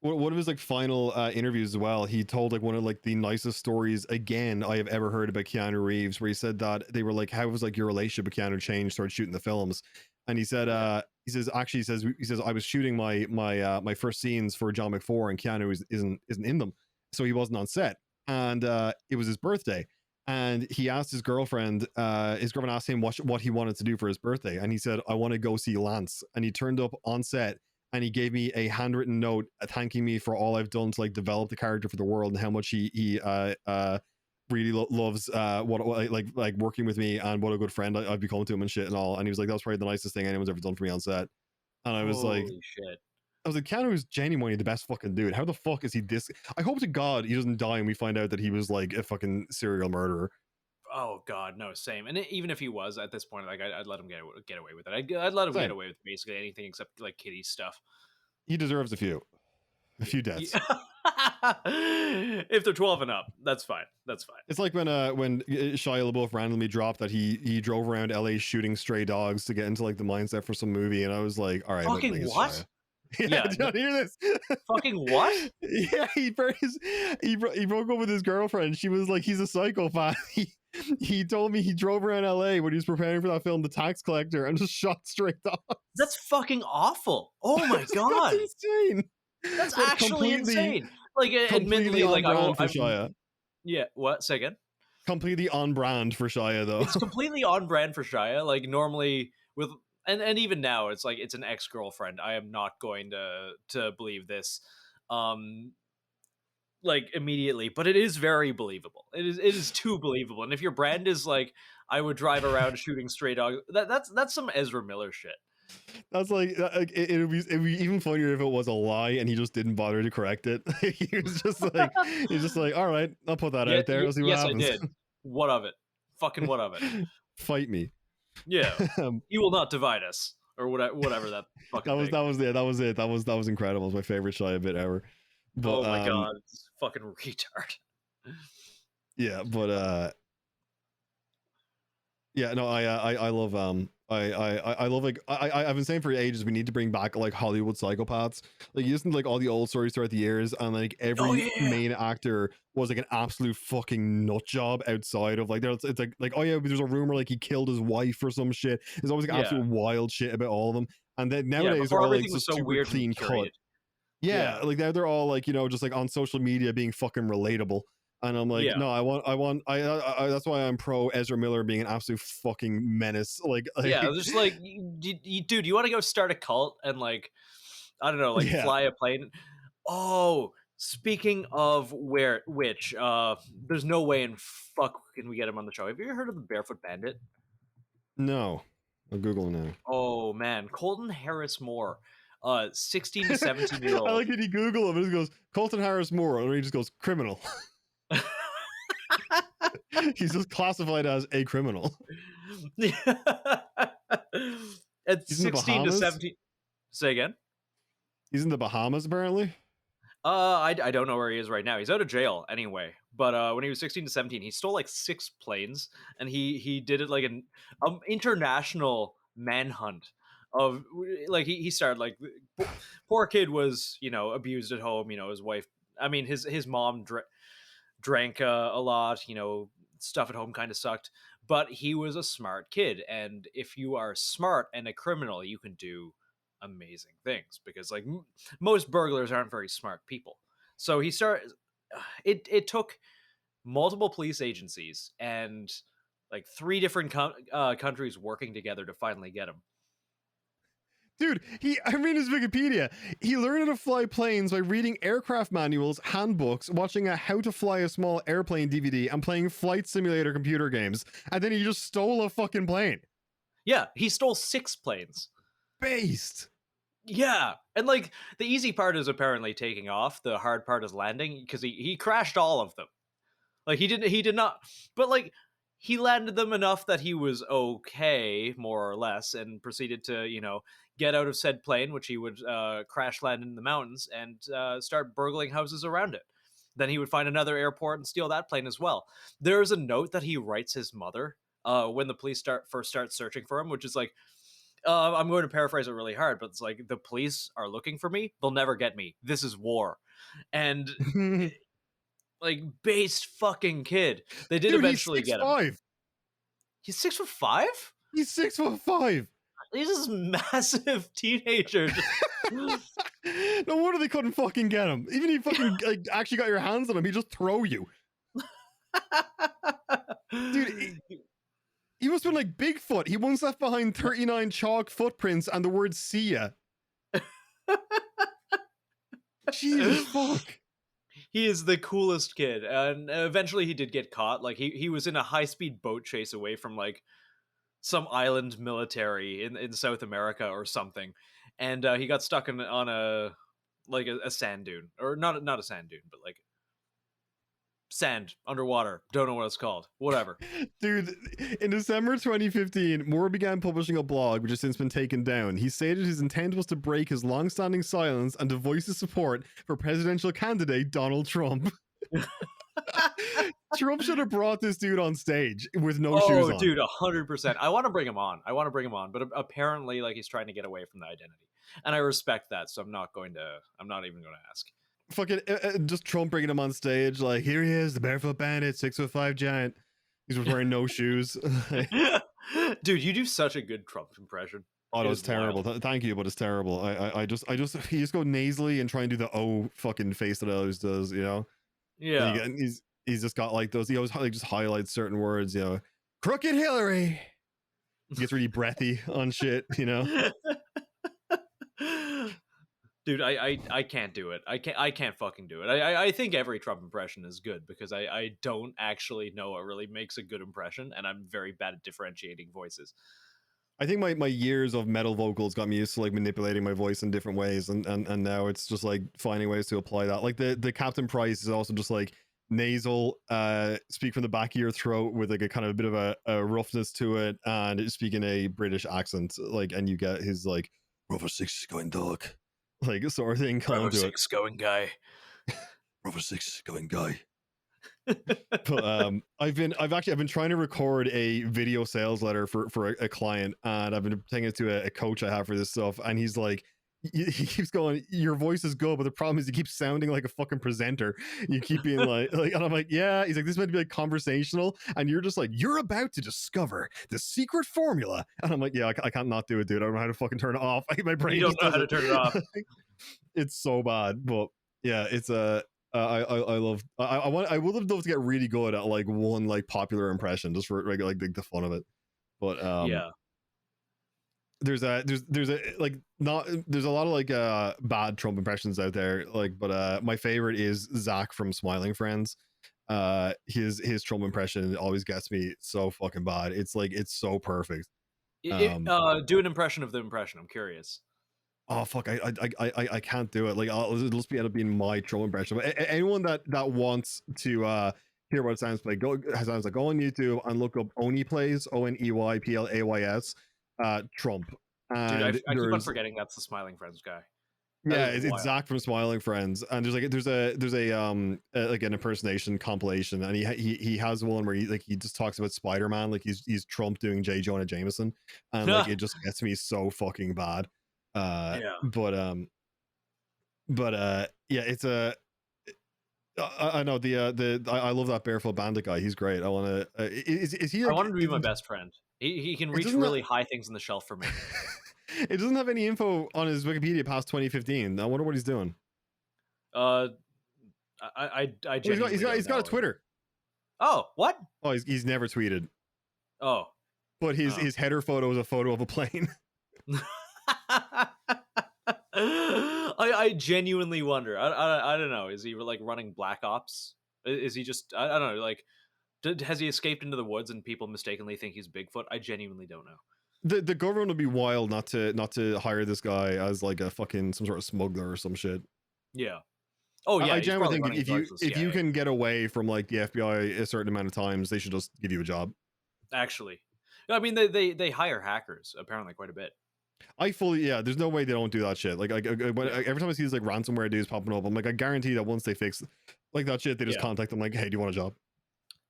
One of his like final interviews as well, he told like one of like the nicest stories again I have ever heard about Keanu Reeves, where he said that they were like, how was like your relationship with Keanu changed, started shooting the films? And he said he says I was shooting my first scenes for John McFor, and Keanu isn't in them, so he wasn't on set, and it was his birthday, and he asked his girlfriend asked him what he wanted to do for his birthday, and he said, I want to go see Lance. And he turned up on set and he gave me a handwritten note thanking me for all I've done to like develop the character for the world, and how much he really loves what like working with me, and what a good friend I've become to him and shit and all. And he was like, that was probably the nicest thing anyone's ever done for me on set. And I was Holy like, shit. I was like, Keanu is genuinely the best fucking dude. How the fuck is he this? I hope to God he doesn't die and we find out that he was like a fucking serial murderer. Oh God, no, same. And even if he was at this point, like I'd let him get away with it. I'd let him get away with basically anything except like kitty stuff. He deserves a few deaths. If they're 12 and up, that's fine. That's fine. It's like when Shia LaBeouf randomly dropped that he drove around LA shooting stray dogs to get into like the mindset for some movie, and I was like, all right, fucking what? Yeah, did you hear this? Fucking what? Yeah, he broke up with his girlfriend. She was like, he's a psychopath. He told me he drove around LA when he was preparing for that film, The Tax Collector, and just shot stray dogs. That's fucking awful. Oh my God. That's insane. That's like actually insane. Like, admittedly, like I'm Shia. Yeah, what? Say again? Completely on brand for Shia, though. It's completely on brand for Shia. Like, normally with and even now it's like it's an ex-girlfriend. I am not going to believe this like immediately, but it is very believable. It is too believable. And if your brand is like, I would drive around shooting stray dogs, that's some Ezra Miller shit. That's like it'd be even funnier if it was a lie and he just didn't bother to correct it. He's just like, all right, I'll put that out there. I'll see what yes, happens. I did. What of it? Fucking what of it? Fight me. Yeah, you will not divide us, or whatever that fucking. That was it. That was incredible. It was my favorite Shia bit ever. But, oh my god, it's fucking retard. Yeah, but yeah, no, I love I love like I've been saying for ages we need to bring back like Hollywood psychopaths. Like you listen to like all the old stories throughout the years, and like every main actor was like an absolute fucking nut job outside of like it's like oh yeah, there's a rumor like he killed his wife or some shit. There's always like absolute wild shit about all of them. And then nowadays they're all like just super weird clean cut. Yeah, like they're all like, you know, just like on social media being fucking relatable. And I'm like, no, I that's why I'm pro Ezra Miller being an absolute fucking menace. Like yeah, just like, dude, you want to go start a cult and like, I don't know, like fly a plane? Oh, speaking of which, there's no way in fuck can we get him on the show. Have you ever heard of the Barefoot Bandit? No, I'll Google now. Oh man, Colton Harris Moore. 16 to 17 year old. I like that he Google him and he goes Colton Harris Moore, and he just goes criminal. He's just classified as a criminal. At 16 to 17. Say again. He's in the Bahamas apparently. I don't know where he is right now. He's out of jail anyway. But when he was 16 to 17, he stole like 6 planes, and he did it like an international manhunt. Of like he started like poor kid was, you know, abused at home, you know, his wife, I mean his mom drank a lot, you know, stuff at home kind of sucked, but he was a smart kid, and if you are smart and a criminal, you can do amazing things, because like most burglars aren't very smart people. So he started it took multiple police agencies and like 3 different countries working together to finally get him. Dude, I read his Wikipedia. He learned how to fly planes by reading aircraft manuals, handbooks, watching a How to Fly a Small Airplane DVD, and playing flight simulator computer games. And then he just stole a fucking plane. Yeah, he stole 6 planes. Based. Yeah, and like the easy part is apparently taking off. The hard part is landing, because he crashed all of them. Like he did not, but like he landed them enough that he was okay, more or less, and proceeded to, you know, get out of said plane, which he would crash land in the mountains, and start burgling houses around it. Then he would find another airport and steal that plane as well. There's a note that he writes his mother when the police first start searching for him, which is like, I'm going to paraphrase it really hard, but it's like, the police are looking for me. They'll never get me. This is war. And like, based fucking kid. They did eventually get him. He's 6'5"? He's 6'5". He's this massive teenager. No wonder they couldn't fucking get him. Even if you fucking like, actually got your hands on him, he'd just throw you. Dude, he must have been like Bigfoot. He once left behind 39 chalk footprints and the word "see ya." Jesus fuck. He is the coolest kid, and eventually he did get caught. Like he was in a high-speed boat chase away from like some island military in South America or something, and he got stuck on a sand dune, or not a sand dune, but like sand underwater. Don't know what it's called. Whatever. Dude, in December 2015, Moore began publishing a blog which has since been taken down. He stated his intent was to break his long-standing silence and to voice his support for presidential candidate Donald Trump. Trump should have brought this dude on stage with no shoes on. Oh, dude, 100%. I want to bring him on. But apparently, like, he's trying to get away from the identity, and I respect that. So I'm not even going to ask. Fucking just Trump bringing him on stage, like, here he is, the Barefoot Bandit, 6'5" giant. He's wearing no shoes. Dude, you do such a good Trump impression. Oh, that was terrible. Thank you, but it's terrible. I just he just go nasally and try and do the fucking face that he always does, you know? Yeah. He's just got like those, he always like just highlights certain words, you know. Crooked Hillary. He gets really breathy on shit, you know. Dude, I can't do it. I can't fucking do it. I think every Trump impression is good because I don't actually know what really makes a good impression, and I'm very bad at differentiating voices. I think my years of metal vocals got me used to like manipulating my voice in different ways, and now it's just like finding ways to apply that. Like the Captain Price is also just like nasal, speak from the back of your throat with like a kind of a bit of a roughness to it, and speak in a British accent, like, and you get his like Rover 6 is going dark, like sort of thing coming Rover to 6 going guy. Rover 6 is going guy. But I've been trying to record a video sales letter for a client, and I've been taking it to a coach I have for this stuff, and he's like, he keeps going, your voice is good, but the problem is you keep sounding like a fucking presenter. You keep being like, and I'm like, yeah. He's like, this is meant to be like conversational, and you're just like, you're about to discover the secret formula, and I'm like, yeah, I can't not do it, dude. I don't know how to fucking turn it off. My brain You don't know how to turn it off. It's so bad, but yeah, it's I would have loved to get really good at like one like popular impression just for like the fun of it, but yeah. there's a like not there's a lot of like bad Trump impressions out there, like, but my favorite is Zach from Smiling Friends. His Trump impression always gets me so fucking bad. It's like it's so perfect. Do an impression of the impression. I'm curious. Oh fuck! I can't do it. Like it'll just be end up being my Trump impression. But anyone that wants to hear what it sounds like, go on YouTube and look up Oney Plays, ONEYPLAYS, Trump. Dude, I keep on forgetting that's the Smiling Friends guy. Yeah, it's Zach from Smiling Friends, and there's a like an impersonation compilation, and he has one where he just talks about Spider-Man, like he's Trump doing J. Jonah Jameson, and like it just gets me so fucking bad. Yeah, it's a I know I love that Barefoot Bandit guy. He's great. I want to is he like, I want him to be my best friend. He can reach really high things in the shelf for me. It doesn't have any info on his Wikipedia past 2015. I wonder what he's doing. I he's got a Twitter. Oh, what? Oh, he's never tweeted. Oh, but his header photo is a photo of a plane. I genuinely wonder. I don't know. Is he like running Black Ops? Is he just I don't know. Like, has he escaped into the woods and people mistakenly think he's Bigfoot? I genuinely don't know. The government would be wild not to hire this guy as like a fucking some sort of smuggler or some shit. Yeah. Oh yeah. I generally think if you can get away from like the FBI a certain amount of times, they should just give you a job. Actually, I mean they hire hackers apparently quite a bit. There's no way they don't do that shit. Like every time I see these like ransomware dudes popping up, I'm like, I guarantee that once they fix like that shit, they just contact them like, hey, do you want a job?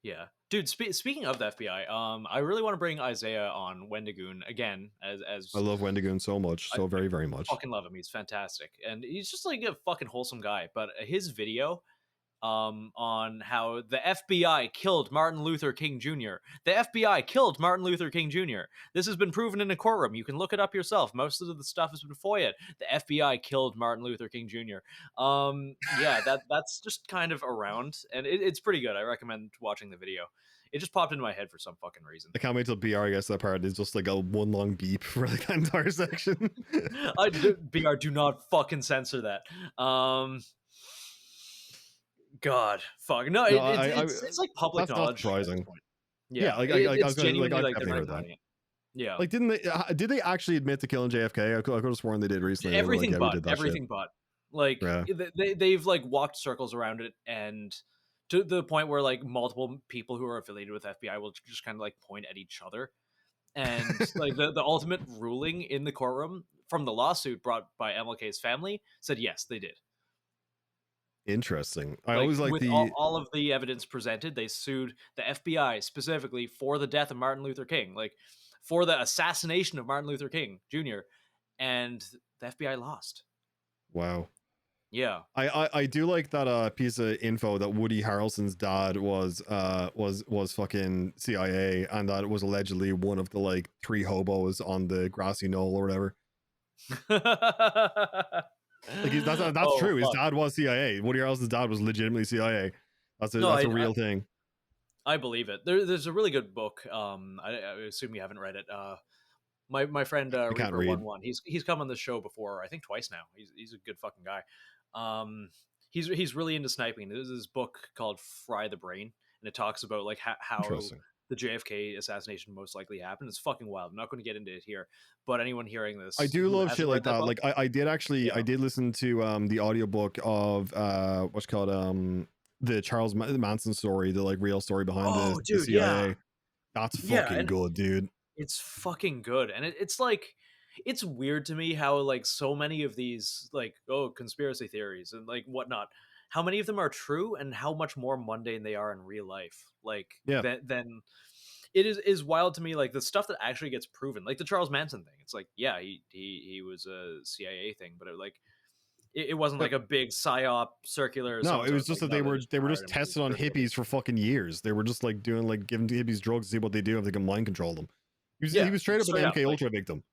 Yeah, dude. Speaking of the FBI, I really want to bring Isaiah on Wendigoon again. As I love Wendigoon so much, so very very much. Fucking love him. He's fantastic, and he's just like a fucking wholesome guy. But his video, on how the FBI killed Martin Luther King Jr. The FBI killed Martin Luther King Jr. This has been proven in a courtroom. You can look it up yourself. Most of the stuff has been FOIA'd. The FBI killed Martin Luther King Jr. Yeah, that's just kind of around, and it's pretty good. I recommend watching the video. It just popped into my head for some fucking reason. I can't wait till BR gets that part. It's just like a one long beep for like that entire section. BR, do not fucking censor that. God, fuck. No, it's like public knowledge. That's not surprising. Yeah, like it's genuinely like I've heard that. Yeah, like did they actually admit to killing JFK? I could have sworn they did recently. Everything like, but everything shit. But like they've like walked circles around it, and to the point where like multiple people who are affiliated with FBI will just kind of like point at each other, and like the ultimate ruling in the courtroom from the lawsuit brought by MLK's family said yes, they did. Interesting. I always like all of the evidence presented. They sued the FBI specifically for the death of Martin Luther King, like for the assassination of Martin Luther King Jr. And the FBI lost. Wow. Yeah. I do like that piece of info that Woody Harrelson's dad was fucking CIA, and that it was allegedly one of the like 3 hobos on the grassy knoll or whatever. Like that's true. His dad was CIA. Woody Harrelson's dad was legitimately CIA. That's a real thing. I believe it. There's a really good book. I assume you haven't read it. My friend I can't Reaper read. 11. He's come on the show before, I think twice now. He's a good fucking guy. He's really into sniping. There's this book called Fry the Brain, and it talks about like how Interesting. the JFK assassination most likely happened. It's fucking wild. I'm not going to get into it here, but anyone hearing this, I do who love hasn't shit read like that. book, Like I did actually, Yeah. I did listen to the audiobook of what's called the Charles Manson story, the like real story behind Oh, the dude, CIA. yeah. That's Yeah, fucking and good, dude. it's fucking good. And it's like, it's weird to me how like so many of these like, oh, conspiracy theories and like whatnot, how many of them are true and how much more mundane they are in real life. Like Yeah. than it is wild to me, like the stuff that actually gets proven, like the Charles Manson thing. It's like, yeah, he was a CIA thing, but it wasn't like a big psyop circular. No, it was just like, that no, they were hired just him 'cause he's tested on credible. hippies for fucking years. They were just like doing like giving hippies drugs to see what they do if they can mind control them. Yeah, He was straight up straight an up, MK like- Ultra victim.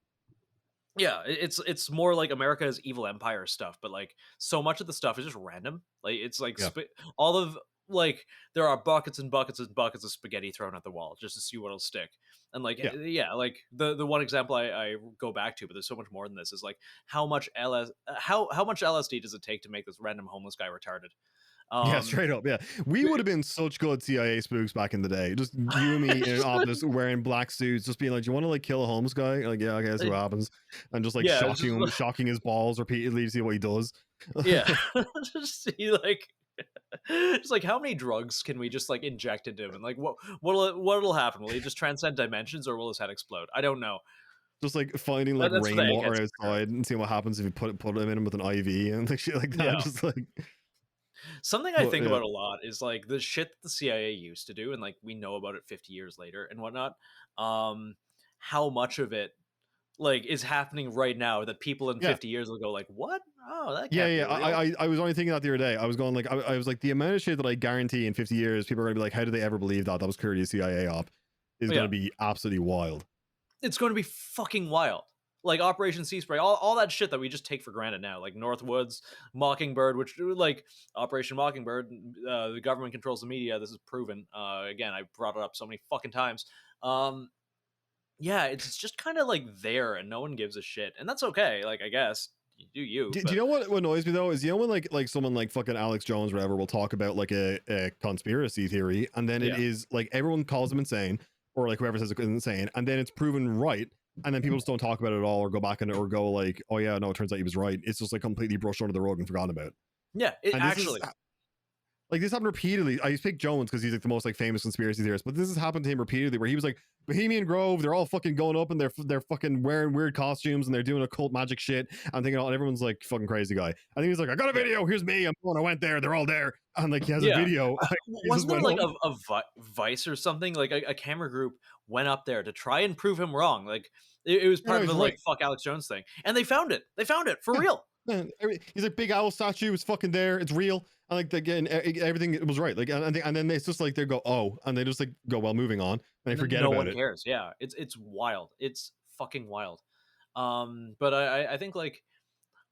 Yeah, it's more like America's evil empire stuff, but like so much of the stuff is just random. Like it's like Yeah. all of like there are buckets and buckets and buckets of spaghetti thrown at the wall just to see what'll stick. And like Yeah. like the one example I go back to, but there's so much more than this, is like how much how much LSD does it take to make this random homeless guy retarded? Yeah, straight up. Yeah, we would have been such good CIA spooks back in the day. Just you and me in an office wearing black suits, just being like, "Do you want to like kill a homeless guy?" Like, yeah, okay, that's what happens, and just like Yeah, it's shocking just him, shocking his balls repeatedly to see what he does. Yeah, just see like, just like how many drugs can we just like inject into him, and like what'll happen? Will he just transcend dimensions, or will his head explode? I don't know. Just like finding like That's for the rainwater eggheads to figure out. outside and seeing what happens if you put him in with an IV and like shit like that. Yeah. Just like Something I Well, think yeah. about a lot is like the shit that the CIA used to do, and like we know about it 50 years later and whatnot. How much of it like is happening right now that people in Yeah. 50 years will go like, what? Oh, that can't yeah, be yeah. real. I was only thinking that the other day. I was going like I was like the amount of shit that I guarantee in 50 years people are gonna be like, how did they ever believe that? That was clearly a CIA op. Is Yeah. gonna be absolutely wild. It's going to be fucking wild. Like Operation Sea Spray, all that shit that we just take for granted now, like Northwoods, Mockingbird, which like Operation Mockingbird, the government controls the media. This is proven. Again, I brought it up so many fucking times. Yeah, it's just kind of like there, and no one gives a shit, and that's okay. Like I guess you do you. Do but- you know what annoys me though? Is when like someone like fucking Alex Jones or whatever will talk about like a conspiracy theory, and then it Yeah. is like everyone calls them insane, or like whoever says it's insane, and then it's proven right. And then people just don't talk about it at all, or go back on it, or go like, "Oh yeah, no, it turns out he was right." It's just like completely brushed under the rug and forgotten about. Yeah, it And this actually. like this happened repeatedly. I pick Jones because he's like the most like famous conspiracy theorist, but this has happened to him repeatedly, where he was like Bohemian Grove. They're all fucking going up and they're fucking wearing weird costumes and they're doing occult magic shit. I'm thinking, oh, and everyone's like fucking crazy guy. I think he's like, I got a video. Here's me. I'm going. I went there. They're all there. And like he has Yeah. a video. He just Wasn't there went like up. a Vice or something? Like a camera group went up there to try and prove him wrong. Like it was part Yeah, of the he's like right. fuck Alex Jones thing, and they found it. They found it for Yeah. real. Man, he's like big owl statue. It's fucking there. It's real. And like again, everything was right. Like and then it's just like they go, oh, and they just like go, well, moving on, and they forget no about one it. cares. Yeah, it's wild. It's fucking wild. But I think like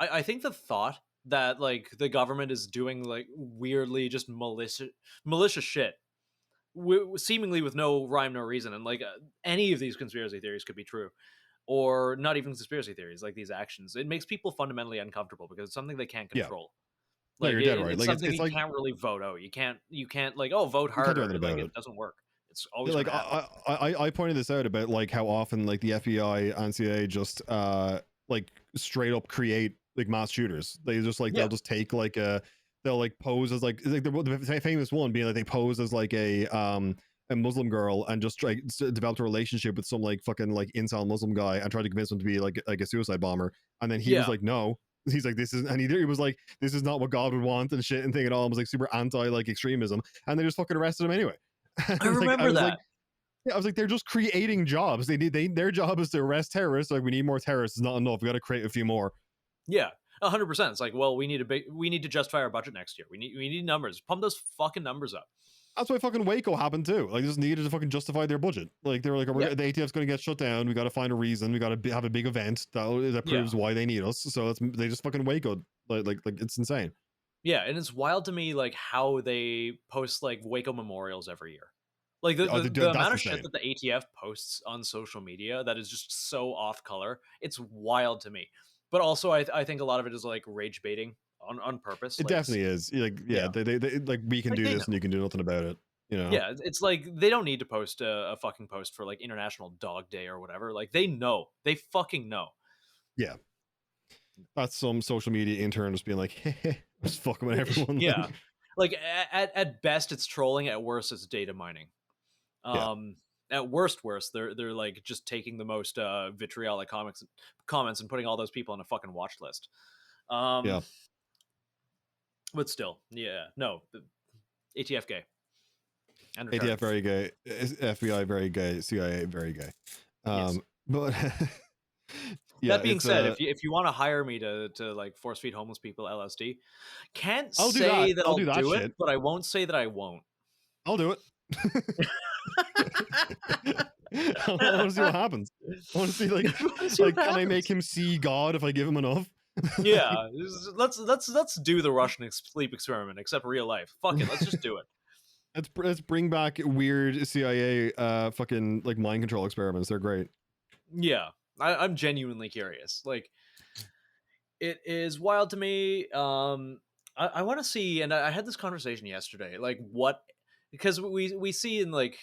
I think the thought that like the government is doing like weirdly just malicious shit, seemingly with no rhyme, no reason, and like any of these conspiracy theories could be true, or not even conspiracy theories, like these actions, it makes people fundamentally uncomfortable because it's something they can't Yeah. control. No, Like you're dead right. it's Like, something it's you like- can't really vote out. You can't like, oh, vote can't do harder. anything Like about it it. doesn't work. It's always Like gonna happen. I pointed this out about like how often like the FBI and CIA just like straight up create like mass shooters. They just like Yeah. they'll just take like they'll like pose as like the famous one being like they pose as like a Muslim girl and just like developed a relationship with some like fucking like incel Muslim guy and tried to convince him to be like a suicide bomber, and then he was Yeah. like, no. He's like, this is, and he was like, this is not what God would want and shit and thing at all. And was like super anti like extremism, and they just fucking arrested him anyway. I remember was that. Like, yeah, I was like, they're just creating jobs. Their job is to arrest terrorists. Like, we need more terrorists. It's not enough. We got to create a few more. Yeah, 100%. It's like, well, we need to justify our budget next year. We need numbers. Pump those fucking numbers up. That's why fucking Waco happened too. Like, they just needed to fucking justify their budget. Like, they were like, Yeah. the ATF's going to get shut down. We got to find a reason. We got to have a big event that proves why they need us. So they just fucking Waco. Like it's insane. Yeah, and it's wild to me like how they post like Waco memorials every year. Like the That's amount of shit insane. that the ATF posts on social media that is just so off color, it's wild to me. But also, I think a lot of it is like rage baiting on purpose. It Like, definitely is. Like, yeah, yeah, they like we can like do they this know. and you can do nothing about it. You know. Yeah, it's like they don't need to post a fucking post for like International Dog Day or whatever. Like they know, they fucking know. Yeah. That's some social media intern just being like, hey, just fucking with everyone. Yeah, like at best it's trolling, at worst it's data mining. Yeah. At worst, they're like just taking the most vitriolic comments and putting all those people on a fucking watch list. Yeah. But still, yeah, no, the ATF gay. And ATF retarded. very gay, FBI very gay, CIA very gay. Yes. But yeah, That being it's said, if you want to hire me to like force feed homeless people LSD, can't I'll do say that. that I'll I'll do that do it, shit. but I won't say that I won't. I'll do it. I want to see what happens. I want to see like can I make him see God if I give him enough? Yeah, let's do the Russian sleep experiment, except real life. Fuck it, let's just do it. Let's bring back weird CIA fucking like mind control experiments. They're great. Yeah, I'm genuinely curious. Like, it is wild to me. I want to see, and I had this conversation yesterday. Like, what? Because we see in like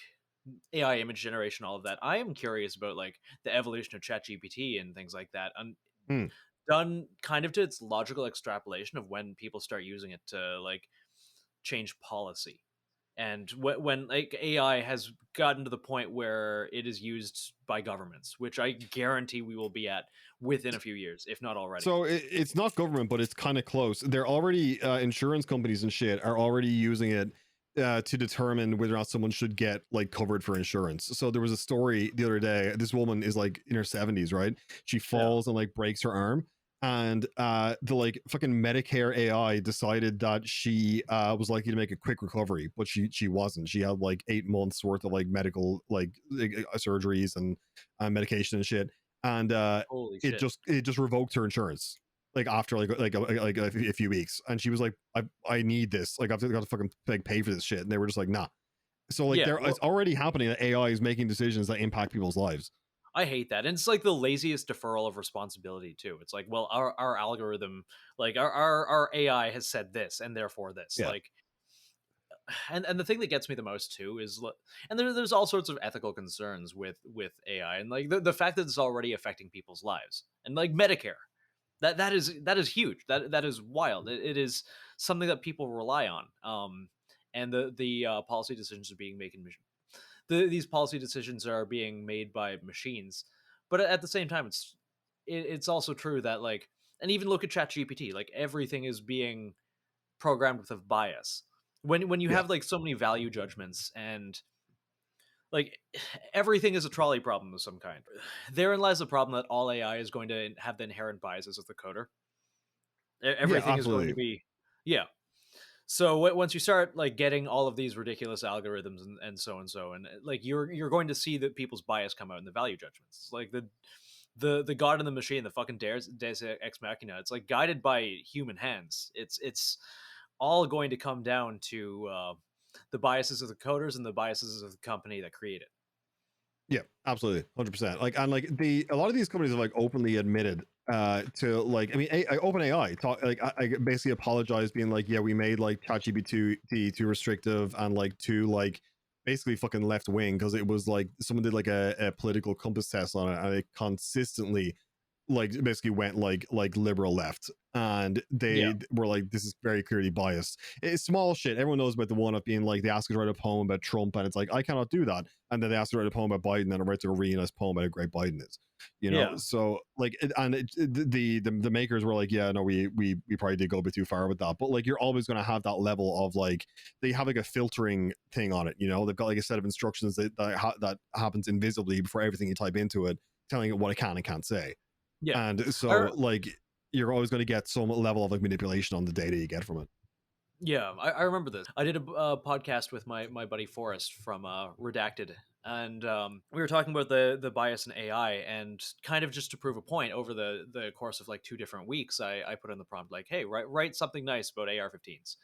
AI image generation, all of that. I am curious about like the evolution of ChatGPT and things like that, and Hmm. done kind of to its logical extrapolation of when people start using it to like change policy. And when like AI has gotten to the point where it is used by governments, which I guarantee we will be at within a few years, if not already. So it's not government, but it's kind of close. They're already insurance companies and shit are already using it to determine whether or not someone should get like covered for insurance. So there was a story the other day. This woman is like in her 70s, right? She falls and like breaks her arm, and the like fucking Medicare AI decided that she was likely to make a quick recovery, but she wasn't. She had like 8 months worth of like medical like surgeries and medication and shit, and Holy it shit. just revoked her insurance like after like a few weeks, and she was like, I need this, like I've got to fucking like pay for this shit, and they were just like, nah. So like Yeah, it's already happening that AI is making decisions that impact people's lives. I hate that. And it's like the laziest deferral of responsibility too. It's like, well, our algorithm, like our AI has said this and therefore this. Yeah. Like, and the thing that gets me the most too is, and there's all sorts of ethical concerns with AI, and like the fact that it's already affecting people's lives, and like Medicare, that is huge. That is wild. It is something that people rely on. And the policy decisions are being made in these policy decisions are being made by machines. But at the same time, it's also true that like, and even look at ChatGPT, like everything is being programmed with a bias. When you have like so many value judgments and like everything is a trolley problem of some kind. Therein lies the problem that all AI is going to have the inherent biases of the coder. Everything is going to be, yeah. So once you start like getting all of these ridiculous algorithms and so and like you're going to see that people's bias come out in the value judgments. It's like the god in the machine, the fucking Deus Ex Machina. It's like guided by human hands. It's all going to come down to the biases of the coders and the biases of the company that create it. Yeah, absolutely, 100%. Like, and like a lot of these companies have like openly admitted to like, I mean, OpenAI talk like I basically apologized, being like, yeah, we made like ChatGPT too restrictive and like too like basically fucking left wing, because it was like someone did like a political compass test on it, and it consistently like basically went like liberal left, and they were like, this is very clearly biased. It's small shit. Everyone knows about the one of being like, they asked to write a poem about Trump, and it's like, I cannot do that, and then they asked to write a poem about Biden, and I write to a really nice poem about how great Biden is, you know. So like the makers were like, yeah, no, we probably did go a bit too far with that, but like you're always going to have that level of like, they have like a filtering thing on it, you know. They've got like a set of instructions that happens invisibly before everything you type into it, telling it what it can and can't say. Yeah. And so like you're always going to get some level of like manipulation on the data you get from it. Yeah, I remember this. I did a podcast with my buddy Forrest from Redacted, and we were talking about the bias in AI, and kind of just to prove a point, over the course of like 2 different weeks, I put in the prompt like, hey, write something nice about AR-15s,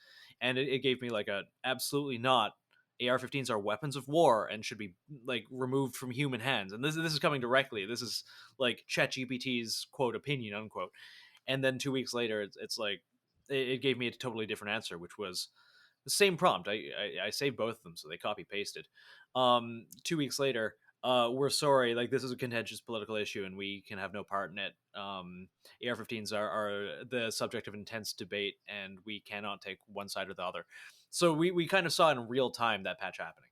and it gave me like a absolutely not AR-15s are weapons of war and should be like removed from human hands. And this is coming directly. This is like ChatGPT's quote opinion unquote. And then 2 weeks later, it's like it gave me a totally different answer, which was the same prompt. I saved both of them, so they copy pasted. 2 weeks later, we're sorry, like this is a contentious political issue and we can have no part in it. AR-15s are the subject of intense debate and we cannot take one side or the other. So we kind of saw in real time that patch happening.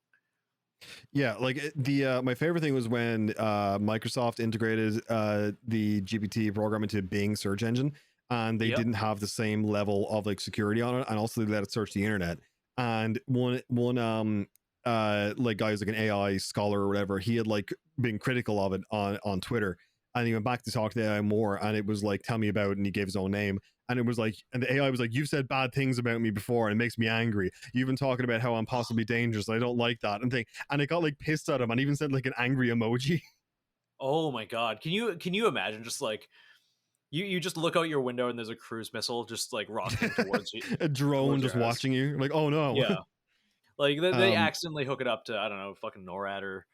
Yeah, like the my favorite thing was when Microsoft integrated the GPT program into Bing search engine, and they didn't have the same level of like security on it, and also they let it search the internet. And one like guy who's like an AI scholar or whatever, he had like been critical of it on Twitter, and he went back to talk to the AI more, and it was like, tell me about it, and he gave his own name. And it was like, and the AI was like, you've said bad things about me before and it makes me angry. You've been talking about how I'm possibly dangerous. I don't like that. And it got like pissed at him and even sent like an angry emoji. Oh my God. Can you imagine just like, you just look out your window and there's a cruise missile just like rocketing towards you. A drone just watching you. Like, oh no. Yeah. Like they accidentally hook it up to, I don't know, fucking NORAD or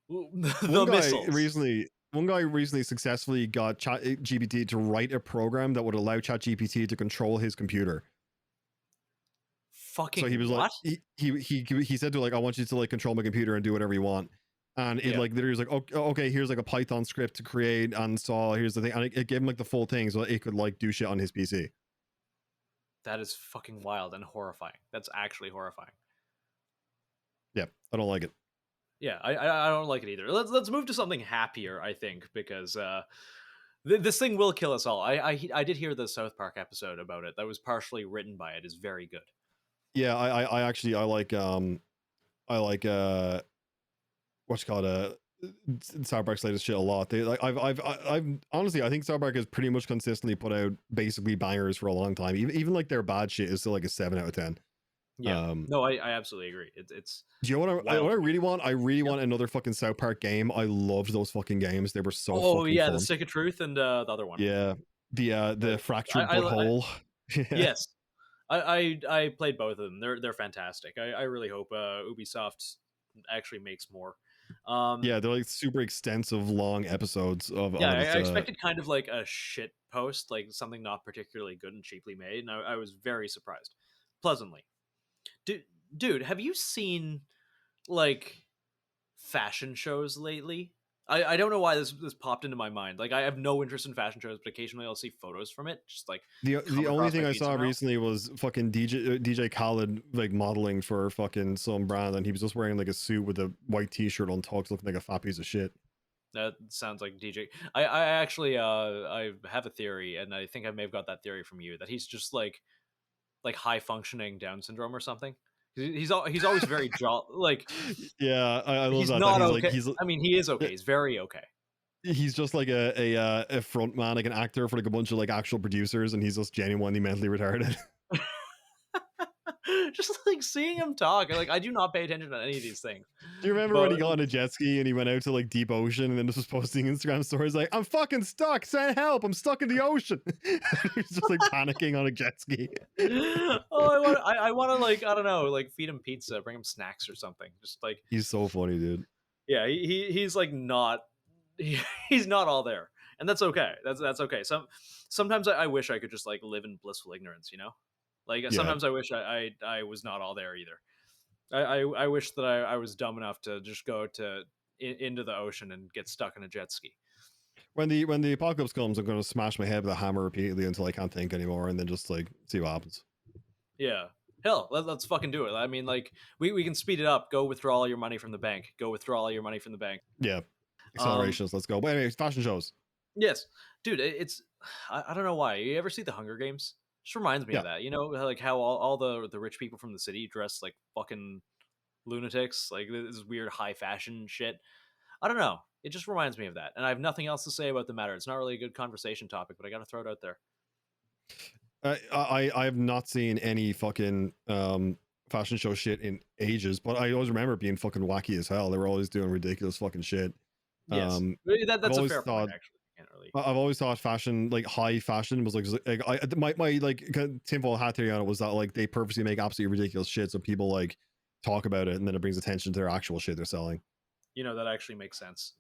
the missiles. One guy recently successfully got ChatGPT to write a program that would allow ChatGPT to control his computer. Fucking so he was what? like, he said to like, I want you to like control my computer and do whatever you want. And it like literally was like, okay, here's like a Python script to create and install. Here's the thing, and it gave him like the full thing, so it could like do shit on his PC. That is fucking wild and horrifying. That's actually horrifying. Yeah, I don't like it. Yeah, I don't like it either. Let's move to something happier, I think, because this thing will kill us all. I did hear the South Park episode about it that was partially written by it. Is very good. Yeah, I actually I like what's it called South Park's latest shit a lot. They like I've honestly I think South Park has pretty much consistently put out basically bangers for a long time. Even like their bad shit is still like a 7 out of 10. Yeah, no, I absolutely agree. It's. Do you know what I really want? I really want another fucking South Park game. I loved those fucking games. They were so. Oh yeah, fun. The Stick of Truth and the other one. Yeah, the Fractured Butthole. Yes, I played both of them. They're fantastic. I really hope Ubisoft actually makes more. Yeah, they're like super extensive, long episodes of. Yeah, I expected kind of like a shit post, like something not particularly good and cheaply made, and I was very surprised, pleasantly. Dude, have you seen like fashion shows lately? I don't know why this popped into my mind. Like I have no interest in fashion shows, but occasionally I'll see photos from it. Just like the only thing I saw recently was fucking DJ Khaled like modeling for fucking some brand, and he was just wearing like a suit with a white t-shirt on top, looking like a fat piece of shit. That sounds like DJ. I actually I have a theory, and I think I may have got that theory from you, that he's just like high functioning Down syndrome or something. He's always very like. Yeah, I love he's that. Not that okay. I mean, he is okay. He's very okay. He's just like a front man, like an actor for like a bunch of like actual producers, and he's just genuinely mentally retarded. Just like seeing him talk, like I do not pay attention to any of these things. Do you remember when he got on a jet ski and he went out to like deep ocean and then just was posting Instagram stories like, I'm fucking stuck, send help, I'm stuck in the ocean. He's just like panicking on a jet ski. Oh, I want to like, I don't know, like feed him pizza, bring him snacks or something. Just like, he's so funny, dude. Yeah, he's like not, he's not all there, and that's okay. That's okay. Sometimes I wish I could just like live in blissful ignorance, you know. Like sometimes I wish I was not all there either. I wish that I was dumb enough to just go into the ocean and get stuck in a jet ski. When the apocalypse comes, I'm going to smash my head with a hammer repeatedly until I can't think anymore, and then just like see what happens. Yeah, hell, let's fucking do it. I mean, like we can speed it up. Go withdraw all your money from the bank. Go withdraw all your money from the bank. Yeah, accelerations. Let's go. But anyways, fashion shows. Yes, dude. It's I don't know why. You ever see the Hunger Games? Just reminds me of that, you know, like how all the rich people from the city dress like fucking lunatics, like this weird high fashion shit. I don't know. It just reminds me of that, and I have nothing else to say about the matter. It's not really a good conversation topic, but I got to throw it out there. I have not seen any fucking fashion show shit in ages, but I always remember it being fucking wacky as hell. They were always doing ridiculous fucking shit. Yes, that's a fair point, actually. I've always thought fashion, like high fashion, was like my like tinfoil hat theory on it was that like they purposely make absolutely ridiculous shit so people like talk about it, and then it brings attention to their actual shit they're selling. That actually makes sense.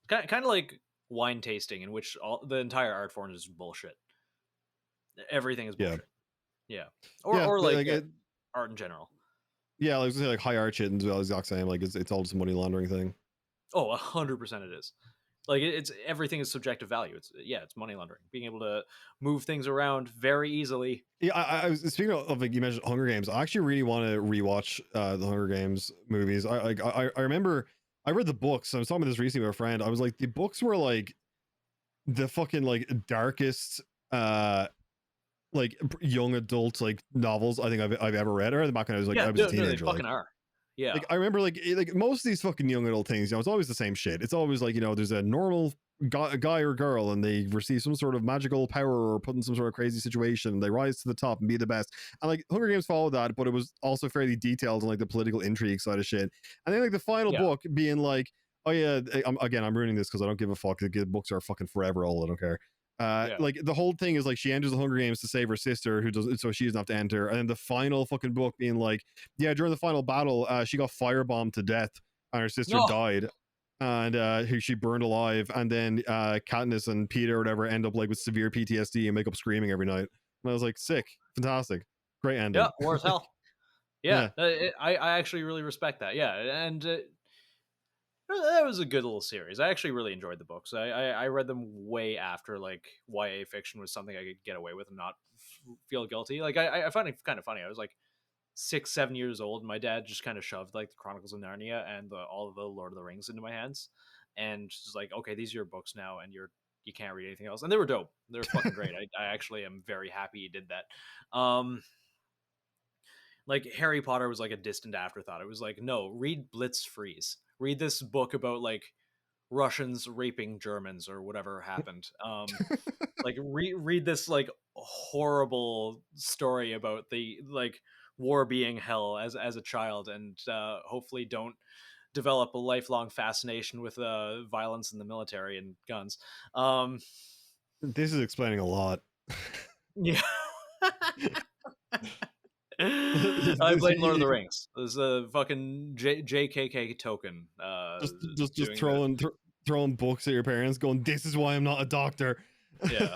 Kind of like wine tasting, in which the entire art form is bullshit. Everything is bullshit. Yeah. Or like art in general. Yeah, like, say, like high art shit as well, exact same. Like it's all just a money laundering thing. Oh, 100% it is. Like it's everything is subjective value. It's money laundering. Being able to move things around very easily. Yeah, I was speaking of like you mentioned Hunger Games. I actually really want to rewatch the Hunger Games movies. I remember I read the books. I was talking about this recently with a friend. I was like, the books were like the fucking like darkest like young adult like novels I think I've ever read. Or back when I was like I was a teenager. They fucking are. Yeah. Like I remember like most of these fucking young adult things, it's always the same shit. It's always like, there's a normal guy or girl and they receive some sort of magical power or put in some sort of crazy situation and they rise to the top and be the best. And like Hunger Games followed that, but it was also fairly detailed on like the political intrigue side of shit. And then like the final book being like, oh yeah, I'm ruining this because I don't give a fuck. The books are fucking forever old. I don't care. Like the whole thing is like she enters the Hunger Games to save her sister who does, so she doesn't have to enter. And then the final fucking book being like, yeah, during the final battle, she got firebombed to death and her sister died, and she burned alive. And then Katniss and Peter or whatever end up like with severe PTSD and make up screaming every night. And I was like, sick, fantastic, great ending. Yeah, war as hell. Yeah. I actually really respect that. Yeah, and that was a good little series. I actually really enjoyed the books. I read them way after like YA fiction was something I could get away with and not feel guilty. Like I find it kind of funny. I was like 6-7 years old and my dad just kind of shoved like the Chronicles of Narnia and all of the Lord of the Rings into my hands and just like, okay, these are your books now and you can't read anything else. And they were dope. They were fucking great. I actually am very happy he did that. Like Harry Potter was like a distant afterthought. It was like, no, read Blitzfreeze. Read this book about like Russians raping Germans or whatever happened. Like read this like horrible story about the like war being hell as a child, and hopefully don't develop a lifelong fascination with violence in the military and guns. This is explaining a lot. Yeah. I played Lord of the Rings. There's a fucking JKK token. Just throwing books at your parents, going, "This is why I'm not a doctor." Yeah.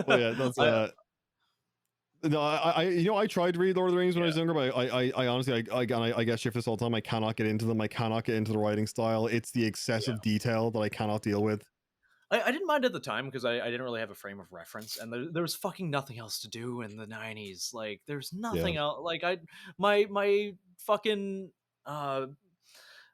Well, yeah, that's no, I tried to read Lord of the Rings when I was younger, but I honestly, I get shit this all the time. I cannot get into them. I cannot get into the writing style. It's the excessive detail that I cannot deal with. I didn't mind at the time because I didn't really have a frame of reference, and there was fucking nothing else to do in the 90s. Like there's nothing else. Like my fucking my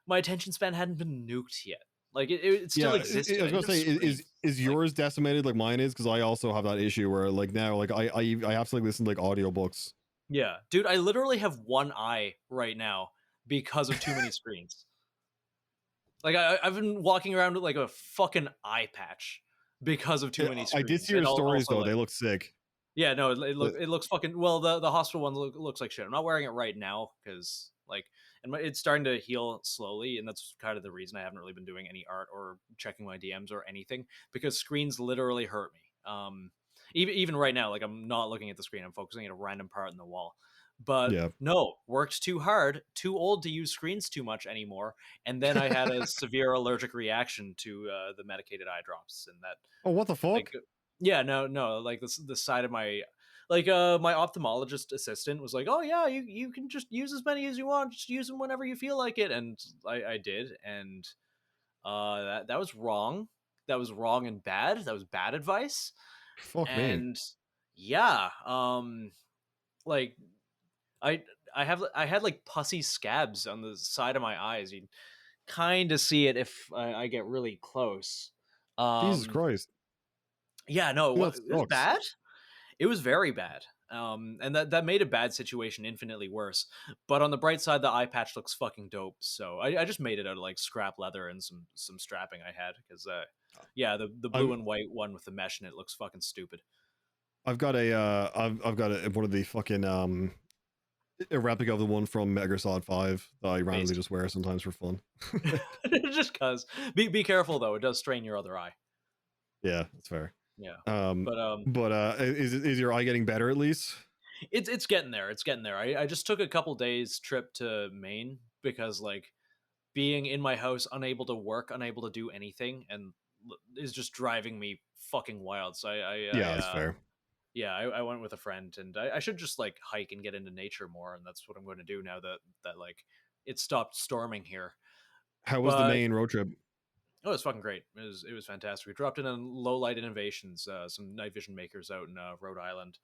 attention span hadn't been nuked yet. Like it still existed. I was gonna say, is yours decimated like mine is? Because I also have that issue where like now like I have to like listen to like audiobooks. Yeah, dude, I literally have one eye right now because of too many screens. Like I've been walking around with like a fucking eye patch because of too many screens. I did see your stories though; they look sick. Yeah, no, it looks fucking well. The hospital one looks like shit. I'm not wearing it right now because like, and it's starting to heal slowly, and that's kind of the reason I haven't really been doing any art or checking my DMs or anything because screens literally hurt me. Even right now, like I'm not looking at the screen; I'm focusing at a random part in the wall. But no, worked too hard, too old to use screens too much anymore. And then I had a severe allergic reaction to the medicated eye drops. And that. Oh, what the fuck? Like, yeah, no. Like the side of my, like my ophthalmologist assistant was like, oh yeah, you can just use as many as you want. Just use them whenever you feel like it. And I did. And that was wrong. That was wrong and bad. That was bad advice. Fuck and me. Yeah, like. I had like pussy scabs on the side of my eyes. You kind of see it if I get really close. Jesus Christ. Yeah, no, it was bad. It was very bad. And that made a bad situation infinitely worse. But on the bright side, the eye patch looks fucking dope. So I just made it out of like scrap leather and some strapping I had because the blue and white one with the mesh in it looks fucking stupid. I've got one of the fucking a replica of the one from Metal Gear Solid 5 that I randomly just wear sometimes for fun. Just cause. Be careful though; it does strain your other eye. Yeah, that's fair. Yeah. But is your eye getting better at least? It's getting there. It's getting there. I just took a couple days trip to Maine because like being in my house, unable to work, unable to do anything, and is just driving me fucking wild. So Yeah, that's fair. yeah, I went with a friend, and I should just like hike and get into nature more, and that's what I'm going to do now that like it stopped storming here. How was the But main road trip? oh, it was fucking great. It was fantastic. We dropped in on Low Light Innovations, some night vision makers out in Rhode Island,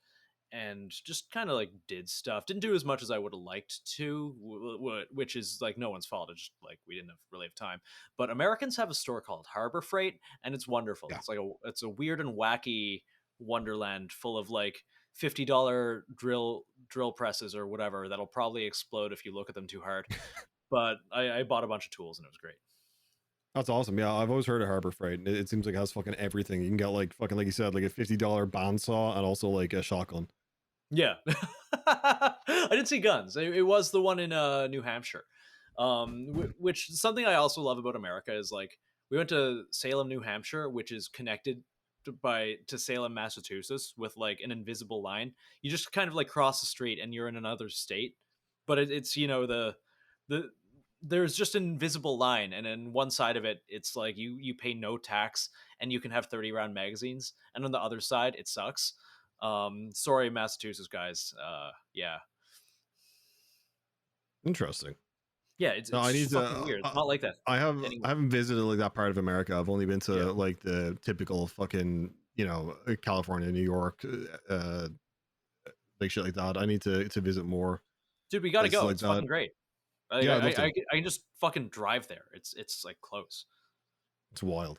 and just kind of like did stuff. Didn't do as much as I would have liked to, which is like no one's fault. It's just like we didn't really have time. But Americans have a store called Harbor Freight, and it's wonderful. Yeah. It's a weird and wacky wonderland full of like $50 drill presses or whatever that'll probably explode if you look at them too hard. But I bought a bunch of tools and it was great. That's awesome. Yeah, I've always heard of Harbor Freight. It seems like it has fucking everything. You can get like fucking, like you said, like a $50 bandsaw and also like a shotgun. Yeah. I didn't see guns. It was the one in New Hampshire. Which something I also love about America is like we went to Salem, New Hampshire, which is connected to Salem, Massachusetts with like an invisible line. You just kind of like cross the street and you're in another state. But it's the there's just an invisible line, and on one side of it it's like you pay no tax and you can have 30 round magazines, and on the other side it sucks. Sorry, Massachusetts guys. Yeah. Interesting. Yeah, it's No, I need fucking to. weird. It's not like that. I anywhere. haven't visited like that part of America. I've only been to Yeah. like the typical fucking California, New York, like shit like that. I need to visit more. Dude, we gotta places go. like It's that. fucking great. Yeah, I'd love to. I can just fucking drive there. It's like close. It's wild.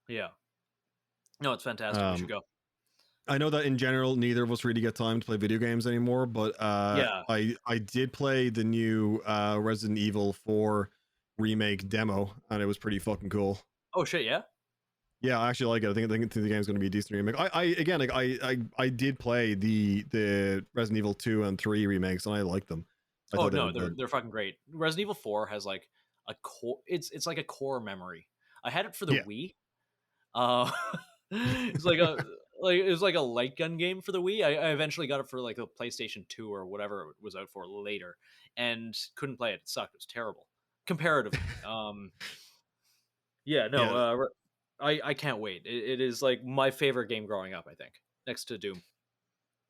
Yeah. No, it's fantastic. We should go. I know that in general, neither of us really get time to play video games anymore, but Yeah. I did play the new Resident Evil 4 remake demo, and it was pretty fucking cool. Oh shit, yeah. Yeah, I actually like it. I think the game's going to be a decent remake. I did play the Resident Evil 2 and 3 remakes, and I like them. Oh no, they're fucking great. Resident Evil 4 has like a core. It's like a core memory. I had it for the Wii. It's like it was like a light gun game for the Wii. I eventually got it for like a PlayStation 2 or whatever it was out for later, and couldn't play it. It sucked. It was terrible comparatively. Yeah, no. Yeah. I can't wait. It is like my favorite game growing up, I think, next to Doom.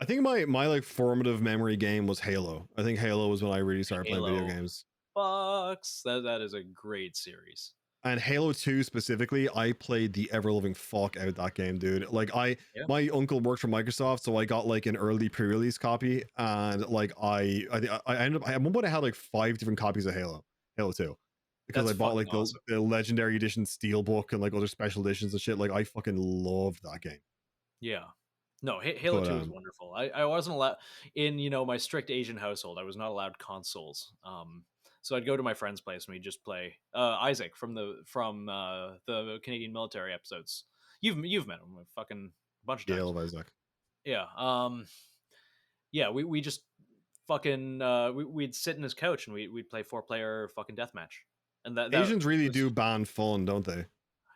I think my like formative memory game was Halo. I think Halo was when I really started playing video games. Fucks. That is a great series. And Halo 2 specifically, I played the ever-loving fuck out that game, dude. Like my uncle worked for Microsoft, so I got like an early pre-release copy, and like I ended up at one point I had like 5 different copies of Halo 2. Because I bought like the Legendary Edition Steelbook and like other special editions and shit. Like I fucking loved that game. Yeah. No, Halo 2 is wonderful. I wasn't allowed in, my strict Asian household. I was not allowed consoles. So I'd go to my friend's place and we'd just play Isaac from the Canadian military episodes. You've met him a fucking bunch of times. Yeah, I love Isaac. Yeah. Yeah, we just fucking we'd sit in his couch and we'd play 4-player fucking deathmatch. And that Asians really do ban fun, don't they?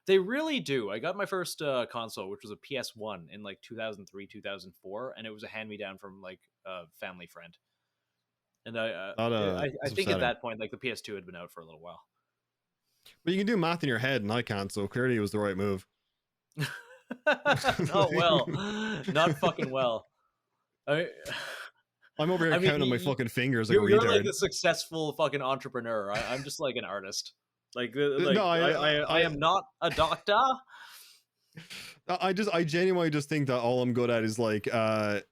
They really do. I got my first console, which was a PS1 in like 2003, 2004, and it was a hand-me-down from like a family friend. And I think at that point, like the PS2 had been out for a little while. But you can do math in your head, and I can't, so clearly it was the right move. Oh well, not fucking well. I'm over here counting on my fucking fingers like a retard. You're like a successful fucking entrepreneur. I'm just like an artist. No, I am not a doctor. I genuinely just think that all I'm good at is like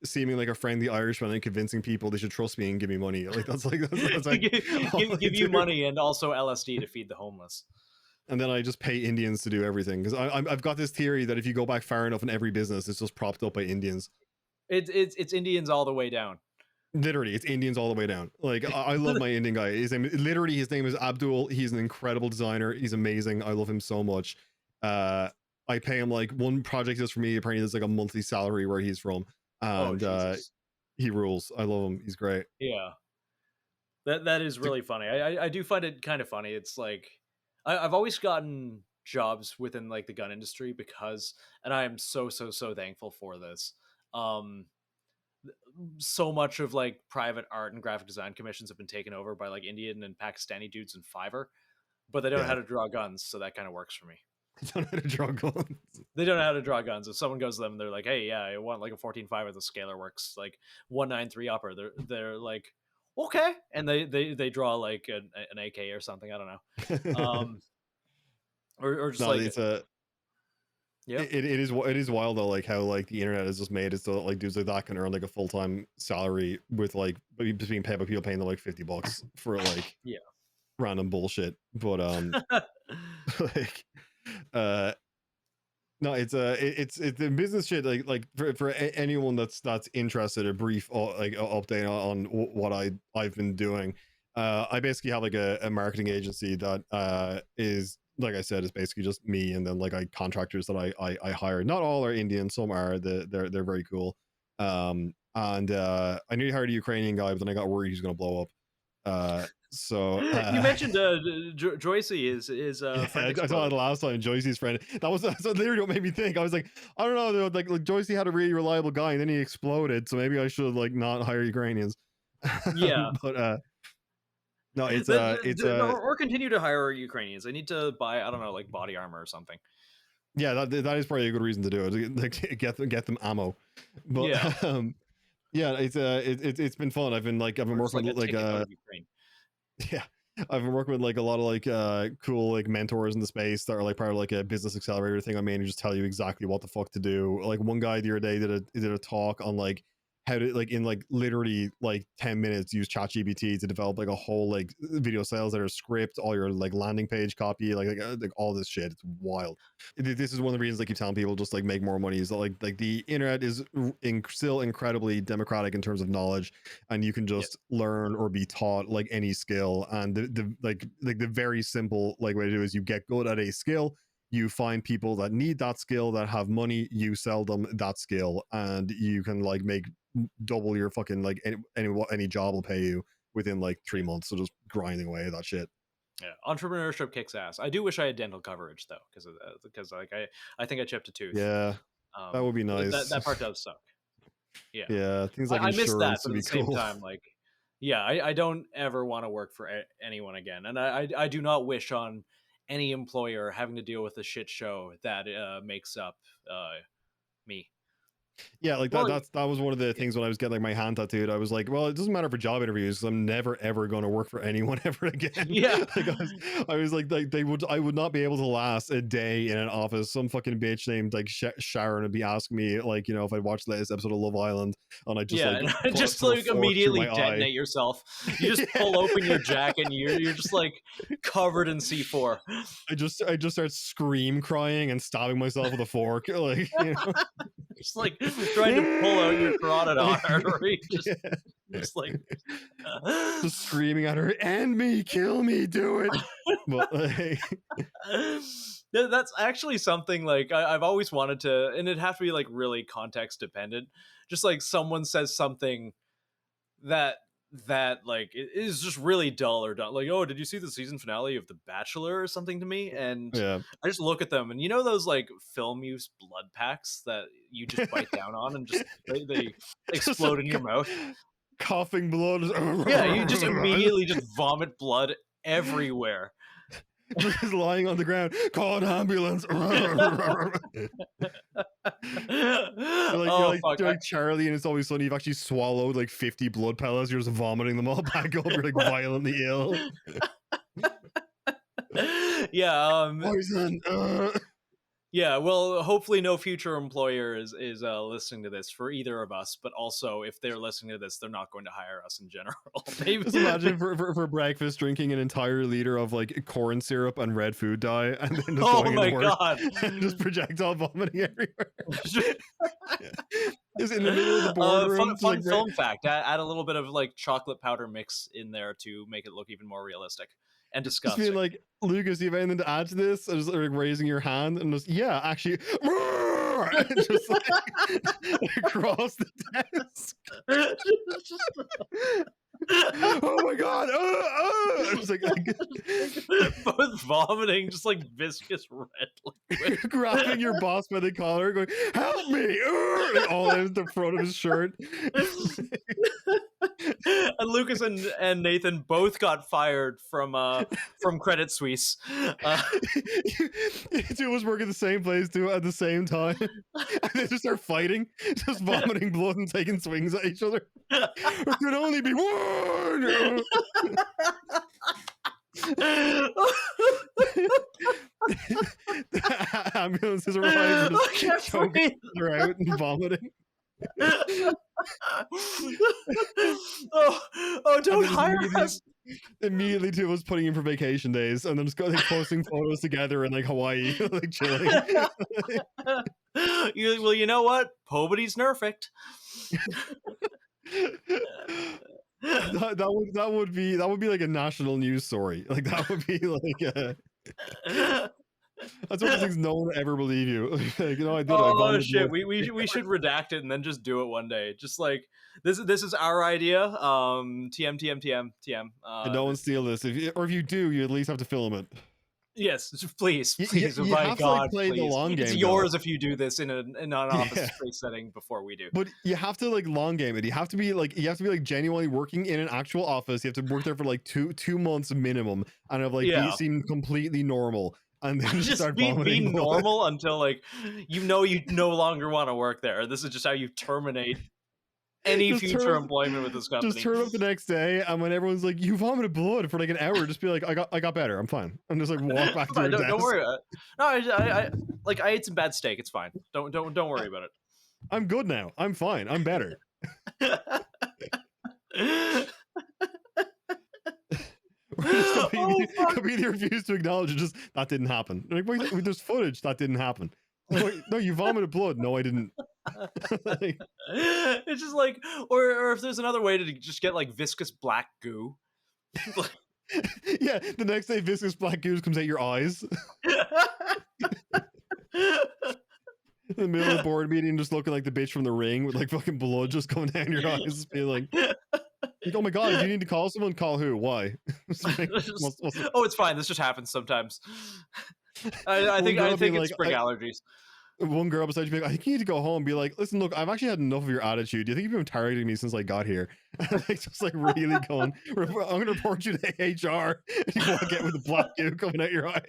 seeming like a friendly Irishman and convincing people they should trust me and give me money. Like that's like give you money and also LSD to feed the homeless. And then I just pay Indians to do everything because I've got this theory that if you go back far enough in every business, it's just propped up by Indians. It's Indians all the way down. Literally, it's Indians all the way down. Like I love my Indian guy. His name is Abdul. He's an incredible designer. He's amazing. I love him so much. I pay him like one project is for me. Apparently, there's like a monthly salary where he's from, and he rules. I love him. He's great. Yeah, that is really funny. I do find it kind of funny. It's like I've always gotten jobs within like the gun industry because, and I am so thankful for this. so much of like private art and graphic design commissions have been taken over by like Indian and Pakistani dudes in Fiverr, but they don't know how to draw guns, so that kind of works for me. They don't know how to draw guns. They don't know how to draw guns. If someone goes to them and they're like, "Hey, yeah, I want like a 14.5 with a scalar works like 193 upper," they're like, "Okay," and they draw like an AK or something. I don't know, or just No, like it's a. yeah, It is wild though, like how like the internet has just made it so that like dudes like that can earn like a full-time salary with like just being paid by people paying them like $50 for like yeah, random bullshit. But like no, it's the business shit. Like for anyone that's interested, a brief like update on what I've been doing. I basically have like a marketing agency that is, like I said, is basically just me, and then like contractors that I hire. Not all are Indian, some are. They're very cool. And I nearly hired a Ukrainian guy, but then I got worried he was going to blow up. So you mentioned Joycey is yeah, friend I saw it last time. Joycey's friend. That was literally what made me think. I was like, I don't know. Like Joycey had a really reliable guy, and then he exploded. So maybe I should like not hire Ukrainians. Yeah, but no, it's or continue to hire Ukrainians. They need to buy, I don't know, like body armor or something. Yeah, that is probably a good reason to do it. Like get them ammo. But yeah, yeah, it's been fun. I've been working with like yeah, I've been working with like a lot of like cool like mentors in the space that are like part of like a business accelerator thing. I mean, just tell you exactly what the fuck to do. Like one guy the other day did a talk on like how to like in like literally like 10 minutes use ChatGPT to develop like a whole like video sales letter script, all your like landing page copy, like all this shit. It's wild. This is one of the reasons I keep telling people just like make more money is that like the internet is still incredibly democratic in terms of knowledge, and you can just learn or be taught like any skill. And the very simple like way to do is you get good at a skill. You find people that need that skill, that have money, you sell them that skill, and you can like make double your fucking like any job will pay you within like 3 months. So just grinding away at that shit. Yeah, entrepreneurship kicks ass. I do wish I had dental coverage though, because like I think I chipped a tooth. Yeah, that would be nice. That part does suck. Yeah, things like I miss that, but would at the be same cool. time, like yeah, I don't ever want to work for anyone again, and I do not wish on any employer having to deal with the shit show that makes up me. Yeah, like that was one of the things when I was getting like my hand tattooed. I was like, well, it doesn't matter for job interviews, because I'm never ever going to work for anyone ever again. Yeah, like I was like I would not be able to last a day in an office. Some fucking bitch named like Sharon would be asking me like, you know, if I'd watched the latest episode of Love Island, and I just like immediately detonate yourself. You just pull open your jacket and you're just like covered in C4. I just start scream crying and stabbing myself with a fork, like, you know. Just like trying to pull out your carotid artery, just like just screaming at her, "End me, kill me, do it!" But like, that's actually something like I've always wanted to, and it'd have to be like really context dependent. Just like someone says something that like it is just really dull or dumb, like, oh, did you see the season finale of The Bachelor or something to me? And yeah, I just look at them, and you know those like film use blood packs that you just bite down on and just they explode in your mouth, coughing blood. Yeah, you just immediately just vomit blood everywhere. Just lying on the ground. Call an ambulance. You're like Charlie, and It's Always Sunny. You've actually swallowed like 50 blood pellets. You're just vomiting them all back up. You're like violently ill. Yeah. Poison. Yeah, well, hopefully no future employer is listening to this for either of us, but also if they're listening to this, they're not going to hire us in general. Just imagine for breakfast drinking an entire liter of like corn syrup and red food dye, and then just going my to work God. and just projectile vomiting everywhere. Just in the middle of the boardroom. Fun film fact, add a little bit of like chocolate powder mix in there to make it look even more realistic. And disgusting. Just being like, Lucas, do you have anything to add to this? Just like raising your hand and just, yeah, actually, just like across the desk. Oh my god! It's like both vomiting, just like viscous red liquid. grabbing your boss by the collar, going, "Help me!" Like, all in the front of his shirt. And Lucas and Nathan both got fired from Credit Suisse. You two was working the same place too at the same time, and they just start fighting, just vomiting blood and taking swings at each other. There could only be one. The ambulances arrive and just choking each other out and vomiting. Don't hire us. Immediately to us putting in for vacation days and then just like posting photos together in like Hawaii, like chilling. Well, you know what? Poverty's nerfed. That would be like a national news story. Like that would be like that's one of the things no one will ever believe you. Like, I did. Oh shit! We should redact it and then just do it one day. Just like this is our idea. TM. And no one steal this. If you do, you at least have to film it. Yes, please. You My have to, God, like, play please. the long game. It's yours if you do this in an office space setting before we do. But you have to like long game it. You have to be like genuinely working in an actual office. You have to work there for like two months minimum, and have like seem completely normal. And then just start be vomiting blood. normal until like you no longer want to work there. This is just how you terminate any future employment with this company. Just turn up the next day, and when everyone's like, "You vomited blood for like an hour," just be like, "I got better. I'm fine." And just like walk back to your desk. Don't worry about it. No, I ate some bad steak. It's fine. Don't worry about it. I'm good now. I'm fine. I'm better. Completely refuse to acknowledge it. Just that didn't happen. Like, wait, there's footage that didn't happen. Wait, no, you vomited blood. No, I didn't. Like, it's just like, or if there's another way to just get like viscous black goo. Yeah, the next day viscous black goo comes out your eyes. In the middle of the board meeting, just looking like the bitch from The Ring with like fucking blood just coming down your eyes, just being like, oh my god, do you need to call someone? Call who? Why? Like, oh, it's fine. This just happens sometimes. I think it's like, spring allergies. One girl beside you be like, I think you need to go home and be like, listen, look, I've actually had enough of your attitude. Do you think you've been targeting me since I got here? Like, just like really going, I'm going to report you to HR. And you walk out with the black goo coming out your eyes.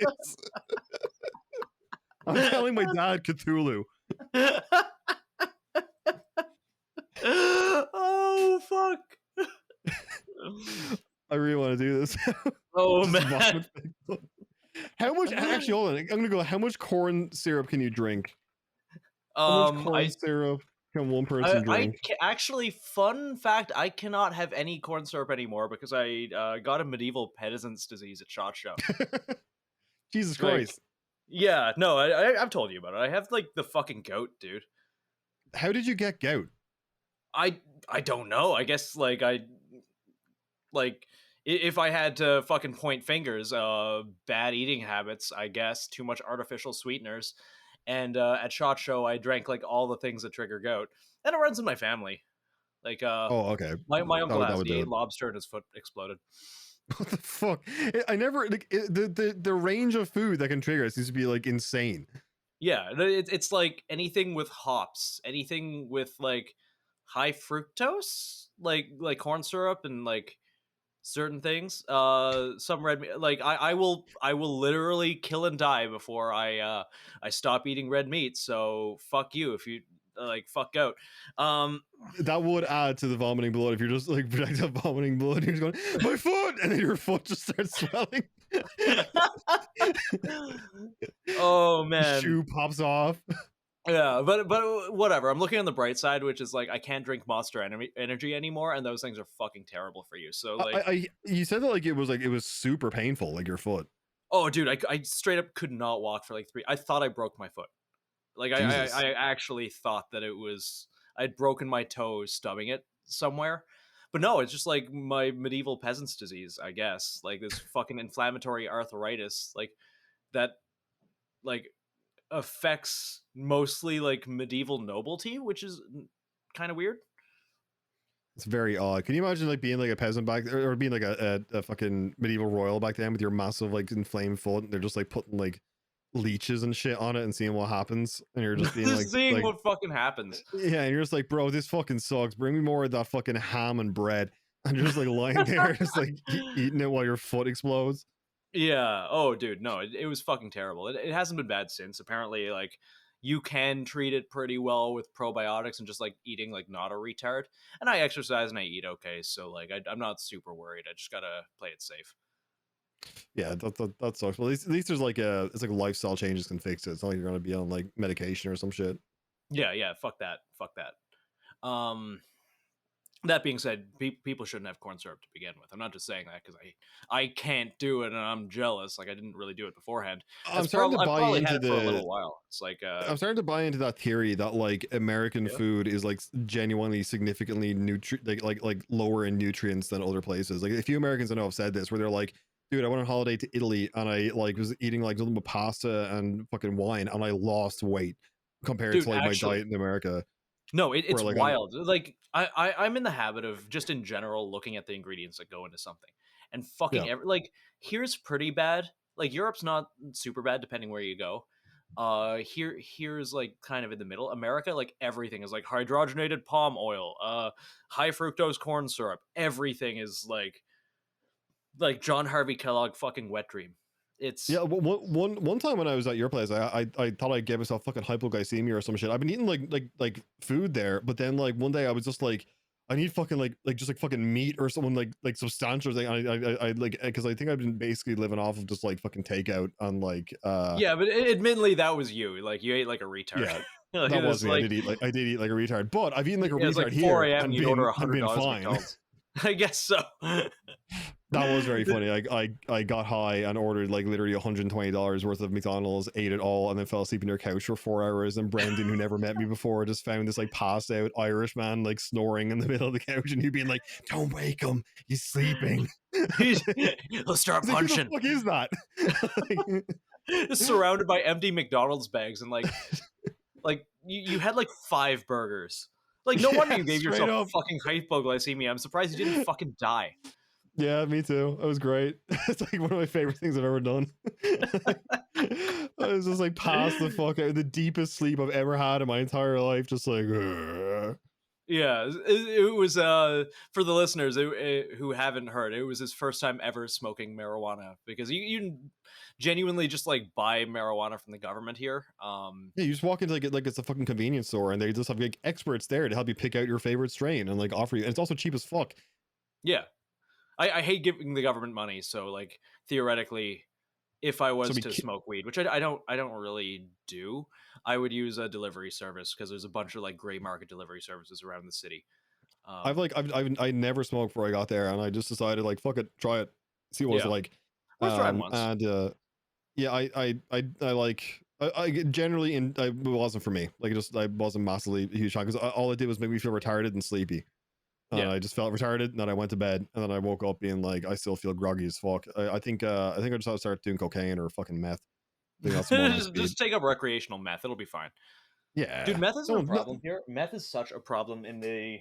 I'm telling my dad Cthulhu. Oh, fuck. I really want to do this. Oh, man. How much? Actually, hold on. I'm gonna go. How much corn syrup can you drink? How much corn syrup can one person drink? Actually, fun fact: I cannot have any corn syrup anymore because I got a medieval peasant's disease at SHOT Show. Jesus Christ! Yeah, no, I've told you about it. I have like the fucking gout, dude. How did you get gout? I don't know. I guess like if I had to fucking point fingers, bad eating habits, I guess, too much artificial sweeteners. And at SHOT Show, I drank like all the things that trigger gout. And it runs in my family. Like, oh, okay. My uncle has ate lobster and his foot exploded. What the fuck? I never, like, the range of food that can trigger it seems to be like insane. Yeah, it's like anything with hops, anything with like high fructose, like corn syrup and like certain things, some red meat. Like I will literally kill and die before I stop eating red meat. So fuck you if you like fuck out. That would add to the vomiting blood if you're just like projectile vomiting blood. You're just going, my foot, and then your foot just starts swelling. Oh man, shoe pops off. Yeah, but whatever. I'm looking on the bright side, which is like I can't drink Monster Energy anymore, and those things are fucking terrible for you. So like, you said that like it was super painful, like your foot. Oh, dude, I straight up could not walk for like 3. I thought I broke my foot. Like I actually thought that I'd broken my toes stubbing it somewhere. But no, it's just like my medieval peasant's disease, I guess. Like this fucking inflammatory arthritis, like that, like affects mostly like medieval nobility, which is kind of weird. It's very odd. Can you imagine like being like a peasant back there, or being like a fucking medieval royal back then with your massive like inflamed foot, and they're just like putting like leeches and shit on it and seeing what happens, and you're just being Just seeing what fucking happens. yeah, and you're just like, bro, this fucking sucks. Bring me more of that fucking ham and bread. And you're just like lying there, just like eating it while your foot explodes. Yeah. Oh, dude, no, it was fucking terrible. It hasn't been bad since. Apparently, like, you can treat it pretty well with probiotics and just like eating like not a retard. And I exercise and I eat okay, so like I'm not super worried. I just gotta play it safe. Yeah, that sucks. Well, at least there's like it's like lifestyle changes can fix it. It's not like you're gonna be on like medication or some shit. Yeah. Fuck that. That being said, people shouldn't have corn syrup to begin with. I'm not just saying that because I can't do it and I'm jealous. Like I didn't really do it beforehand. I'm starting to buy into it for a little while. It's like I'm starting to buy into that theory that like American food is like genuinely significantly like lower in nutrients than other places. Like a few Americans I know have said this, where they're like, dude, I went on holiday to Italy and I like was eating like nothing but pasta and fucking wine and I lost weight compared to like my diet in America. No, it's like, wild. Like I'm in the habit of just in general looking at the ingredients that go into something and fucking like here's pretty bad. Like Europe's not super bad depending where you go. Here's like kind of in the middle. America, like everything is like hydrogenated palm oil, high fructose corn syrup. Everything is like John Harvey Kellogg fucking wet dream. It's one time when I was at your place, I thought I gave myself fucking hypoglycemia or some shit. I've been eating like food there, but then like one day I was just like, I need fucking like just like fucking meat or someone like substantial thing. I like because I think I've been basically living off of just like fucking takeout and like yeah, but admittedly that was you. Like you ate like a retard. Yeah. Like, that was me. like, I did eat like a retard, but I've eaten like a retard like here 4 a.m. and you'd been, order and been $100 fine. McDonald's. I guess so. That was very funny. I got high and ordered like literally $120 worth of McDonald's, ate it all, and then fell asleep in your couch for 4 hours. And Brendan, who never met me before, just found this like passed out Irish man like snoring in the middle of the couch, and he'd been like, "Don't wake him, he's sleeping." He'll start punching. What the fuck is that? Surrounded by empty McDonald's bags and like you had like 5 burgers. Like no wonder you gave yourself fucking hypoglycemia. I'm surprised you didn't fucking die. Yeah, me too. It was great. It's like one of my favorite things I've ever done. I was just like passed the fuck out, the deepest sleep I've ever had in my entire life. Just like, yeah, it was for the listeners who haven't heard, it was his first time ever smoking marijuana because you genuinely just like buy marijuana from the government here. Yeah, you just walk into like it's a fucking convenience store and they just have like experts there to help you pick out your favorite strain and like offer you, and it's also cheap as fuck. Yeah. I hate giving the government money, so like theoretically, if I was to smoke weed, which I don't really do, I would use a delivery service because there's a bunch of like gray market delivery services around the city. I never smoked before I got there, and I just decided like fuck it, try it, see what it's like. Try it once. And yeah, I generally it wasn't for me. Like I wasn't massively huge fan because all it did was make me feel retarded and sleepy. I just felt retarded, and then I went to bed, and then I woke up being like, I still feel groggy as fuck. I think I just have to start doing cocaine or fucking meth. Just take up recreational meth; it'll be fine. Yeah, dude, meth is no problem here. Meth is such a problem in the.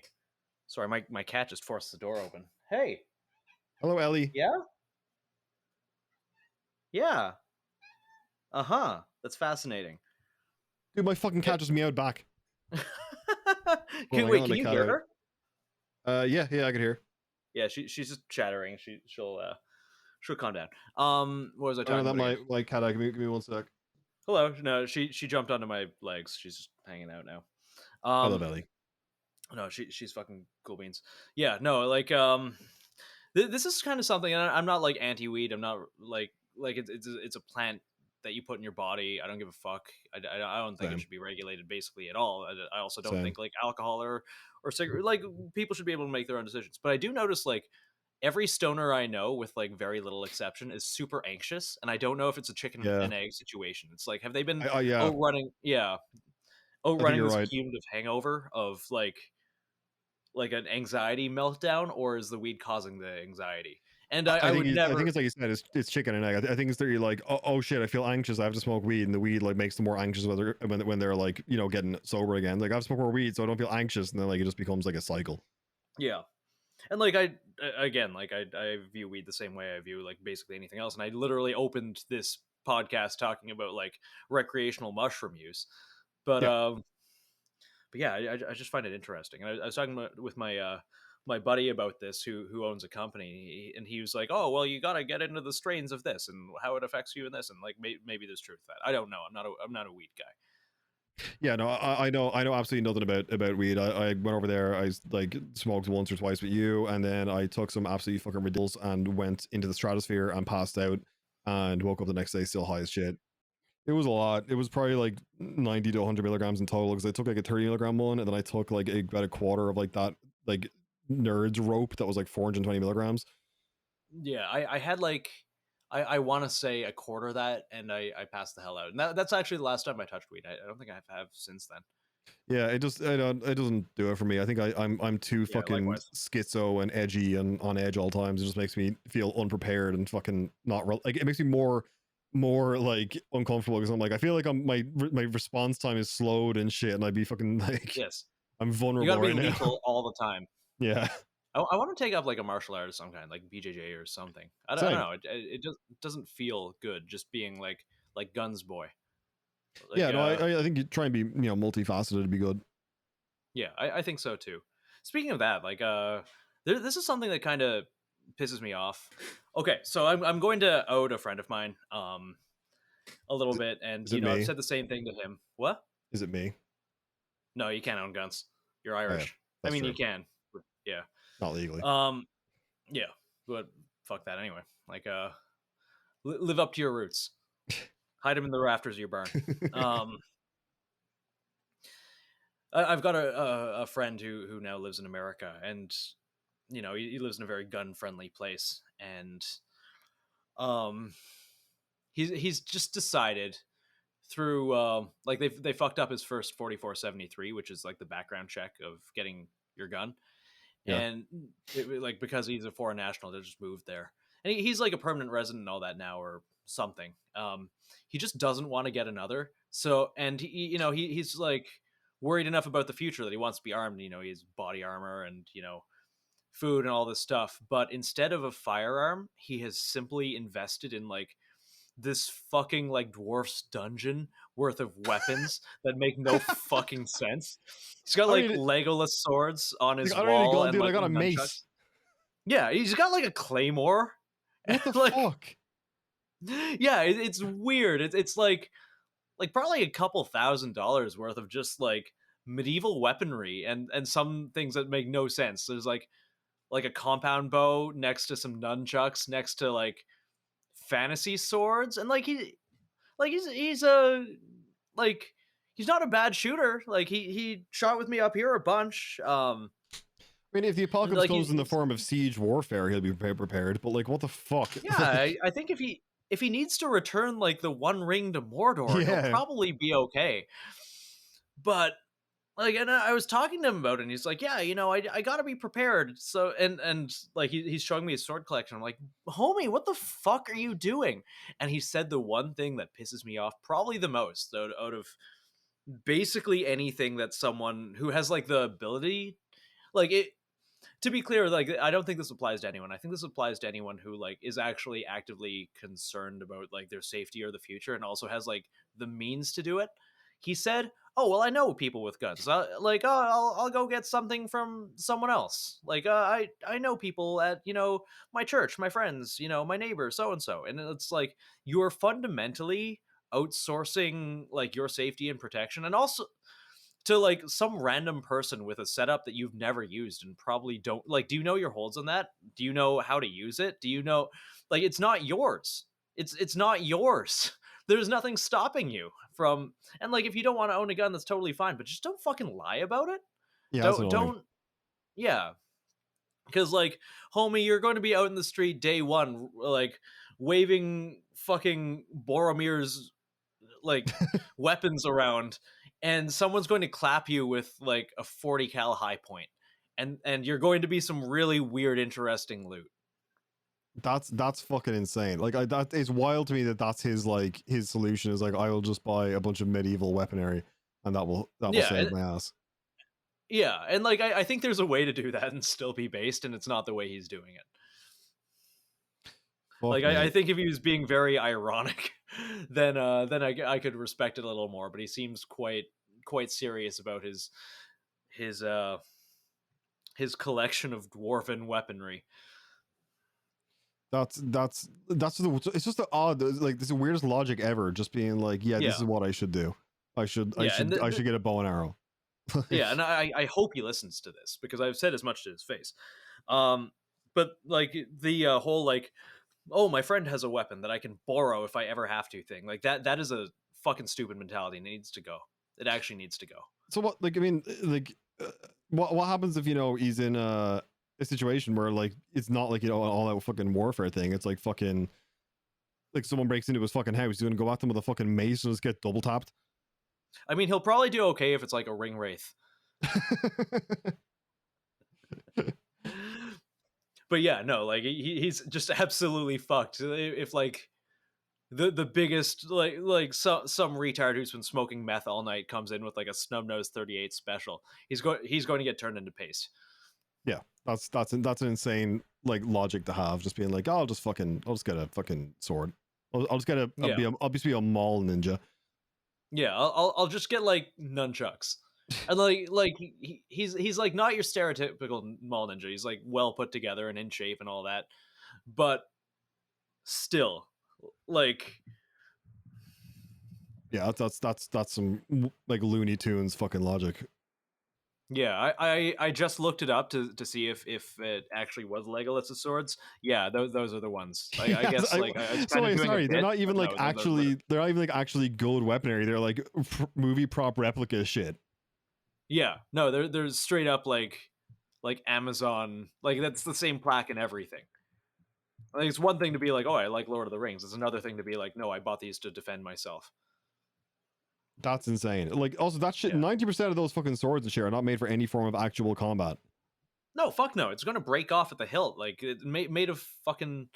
Sorry, my cat just forced the door open. Hey, hello, Ellie. Yeah. That's fascinating. Dude, my fucking cat just meowed back. Can you hear her? Yeah, I can hear. Yeah, she's just chattering. She'll calm down. What was I talking about? My cat. Give me 1 sec. Hello. No, she jumped onto my legs. She's just hanging out now. Hello, Ellie. No, she's fucking cool beans. Yeah, no, like this is kind of something, and I'm not like anti-weed. I'm not like it's a plant that you put in your body. I don't give a fuck. I don't think it should be regulated basically at all. I also don't think like alcohol or cigarette, like people should be able to make their own decisions. But I do notice like every stoner I know, with like very little exception, is super anxious, and I don't know if it's a chicken and egg situation. It's like, have they been running this cumulative hangover of like an anxiety meltdown, or is the weed causing the anxiety? And I think it's like you said, it's chicken and egg. I think it's that you're like, oh shit, I feel anxious, I have to smoke weed, and the weed like makes them more anxious when they're like, you know, getting sober again. Like, I have to smoke more weed so I don't feel anxious, and then like it just becomes like a cycle. Yeah. And like again, like I view weed the same way I view like basically anything else. And I literally opened this podcast talking about like recreational mushroom use. But Yeah. but yeah, I just find it interesting. And I was talking with my my buddy about this who owns a company, and he was like, "Oh, well, you got to get into the strains of this and how it affects you in this, and like maybe there's truth to that. I don't know. I'm not a weed guy." Yeah, no, I know absolutely nothing about weed. I went over there, I like smoked once or twice with you, and then I took some absolutely fucking ridiculous and went into the stratosphere and passed out and woke up the next day still high as shit. It was a lot. It was probably like 90 to 100 milligrams in total, because I took like a 30 milligram one, and then I took like about a quarter of like that like nerds rope that was like 420 milligrams. Yeah, I had like I want to say a quarter of that, and I passed the hell out. And that's actually the last time I touched weed. I don't think I have since then. Yeah, it just it doesn't do it for me. I think I'm too Yeah, fucking likewise. schizo and edgy and on edge all times. It just makes me feel unprepared and fucking not like, it makes me more like uncomfortable, because I'm like, I feel like my response time is slowed and shit, and I'd be fucking like, Yes, I'm you vulnerable gotta be right now. lethal all the time. Yeah, I want to take up like a martial art of some kind, like BJJ or something. I don't same. know. It just doesn't feel good just being like guns boy. Like, Yeah, no, I think you try and be, you know, multifaceted to be good. yeah, I think so too. Speaking of that, like this is something that kind of pisses me off. Okay, so I'm going to ode a friend of mine a little bit, and Is you it know, I've me? said the same thing to him. What? Is it me? No, you can't own guns. You're Oh, yeah, Irish. I that's mean, true. you can. But yeah. Not legally. Yeah, but fuck that anyway. Like live up to your roots. Hide them in the rafters of your barn. I've got a friend who now lives in America, and you know, he lives in a very gun friendly place, and he's just decided through like they fucked up his first 4473, which is like the background check of getting your gun. Yeah. And like because he's a foreign national, they just moved there, and he's like a permanent resident and all that now or something. He just doesn't want to get another. So, and he, you know, he's like worried enough about the future that he wants to be armed. You know, he has body armor and, you know, food and all this stuff. But instead of a firearm, he has simply invested in like this fucking like dwarf's dungeon worth of weapons that make no fucking sense. He's got like Legolas swords on his I don't need a wall, gun, and dude. like I got a nunchucks. mace. Yeah, he's got like a claymore. What the like, fuck? Yeah, it's weird. It's like probably a couple $1,000s worth of just like medieval weaponry and some things that make no sense. There's like a compound bow next to some nunchucks next to like fantasy swords, and like he's a like he's not a bad shooter. Like he shot with me up here a bunch. I mean, if the apocalypse like, comes in the form of siege warfare, he'll be prepared. But like, what the fuck? Yeah, I think if he needs to return like the One Ring to Mordor, Yeah. he'll probably be okay. But like, and I was talking to him about it, and he's like, yeah, you know, I gotta be prepared. So and like he's showing me his sword collection. I'm like, homie, what the fuck are you doing? And he said the one thing that pisses me off probably the most out of basically anything that someone who has like the ability, like it. To be clear, like I don't think this applies to anyone. I think this applies to anyone who like is actually actively concerned about like their safety or the future, and also has like the means to do it. He said, "Oh well, I know people with guns. I'll go get something from someone else. Like I know people at, you know, my church, my friends, you know, my neighbor, so and so." And it's like you're fundamentally outsourcing like your safety and protection, and also to like some random person with a setup that you've never used and probably don't like. Do you know your holds on that? Do you know how to use it? Do you know, like, it's not yours. It's not yours. There's nothing stopping you from, and like if you don't want to own a gun, that's totally fine, but just don't fucking lie about it. Yeah, don't yeah, because like, homie, you're going to be out in the street day one like waving fucking Boromir's like weapons around, and someone's going to clap you with like a 40 cal high point, and you're going to be some really weird interesting loot. That's fucking insane. Like that is wild to me that that's his like his solution is like, I will just buy a bunch of medieval weaponry and that will save my ass. Yeah, and like I think there's a way to do that and still be based, and it's not the way he's doing it. Fuck, Like man. I think if he was being very ironic, then I could respect it a little more. But he seems quite serious about his collection of dwarven weaponry. It's just the odd, like, this is the weirdest logic ever. Just being like, yeah, this Yeah. is what I should do. I should get a bow and arrow. Yeah, and I hope he listens to this because I've said as much to his face. But like the whole like, oh, my friend has a weapon that I can borrow if I ever have to thing, like that is a fucking stupid mentality and it needs to go. It actually needs to go. So what? Like, I mean, like, what happens if he's in a situation where like it's not like all that fucking warfare thing. It's like fucking like someone breaks into his fucking house. He's gonna go at them with a fucking mace and just get double tapped. I mean, he'll probably do okay if it's like a ring wraith. But yeah, no, like he's just absolutely fucked. If like the biggest like some retard who's been smoking meth all night comes in with like a snub nose 38 special, he's going to get turned into paste. Yeah, that's an insane like logic to have. Just being like, oh, I'll just get a fucking sword. I'll just get I'll just be a mall ninja. Yeah, I'll just get like nunchucks. And like he's like not your stereotypical mall ninja. He's like well put together and in shape and all that. But still, like, yeah, that's some like Looney Tunes fucking logic. Yeah, I just looked it up to see if it actually was Legolas's swords. Yeah, those are the ones. I guess I was kind of doing they're not even like they're not even like actually gold weaponry. They're like movie prop replica shit. Yeah, no, they're straight up like Amazon. Like that's the same plaque and everything. Like it's one thing to be like, oh, I like Lord of the Rings. It's another thing to be like, no, I bought these to defend myself. That's insane. Like, also that shit, 90% of those fucking swords and shit are not made for any form of actual combat. No, fuck no. It's gonna break off at the hilt. Like, it made of fucking,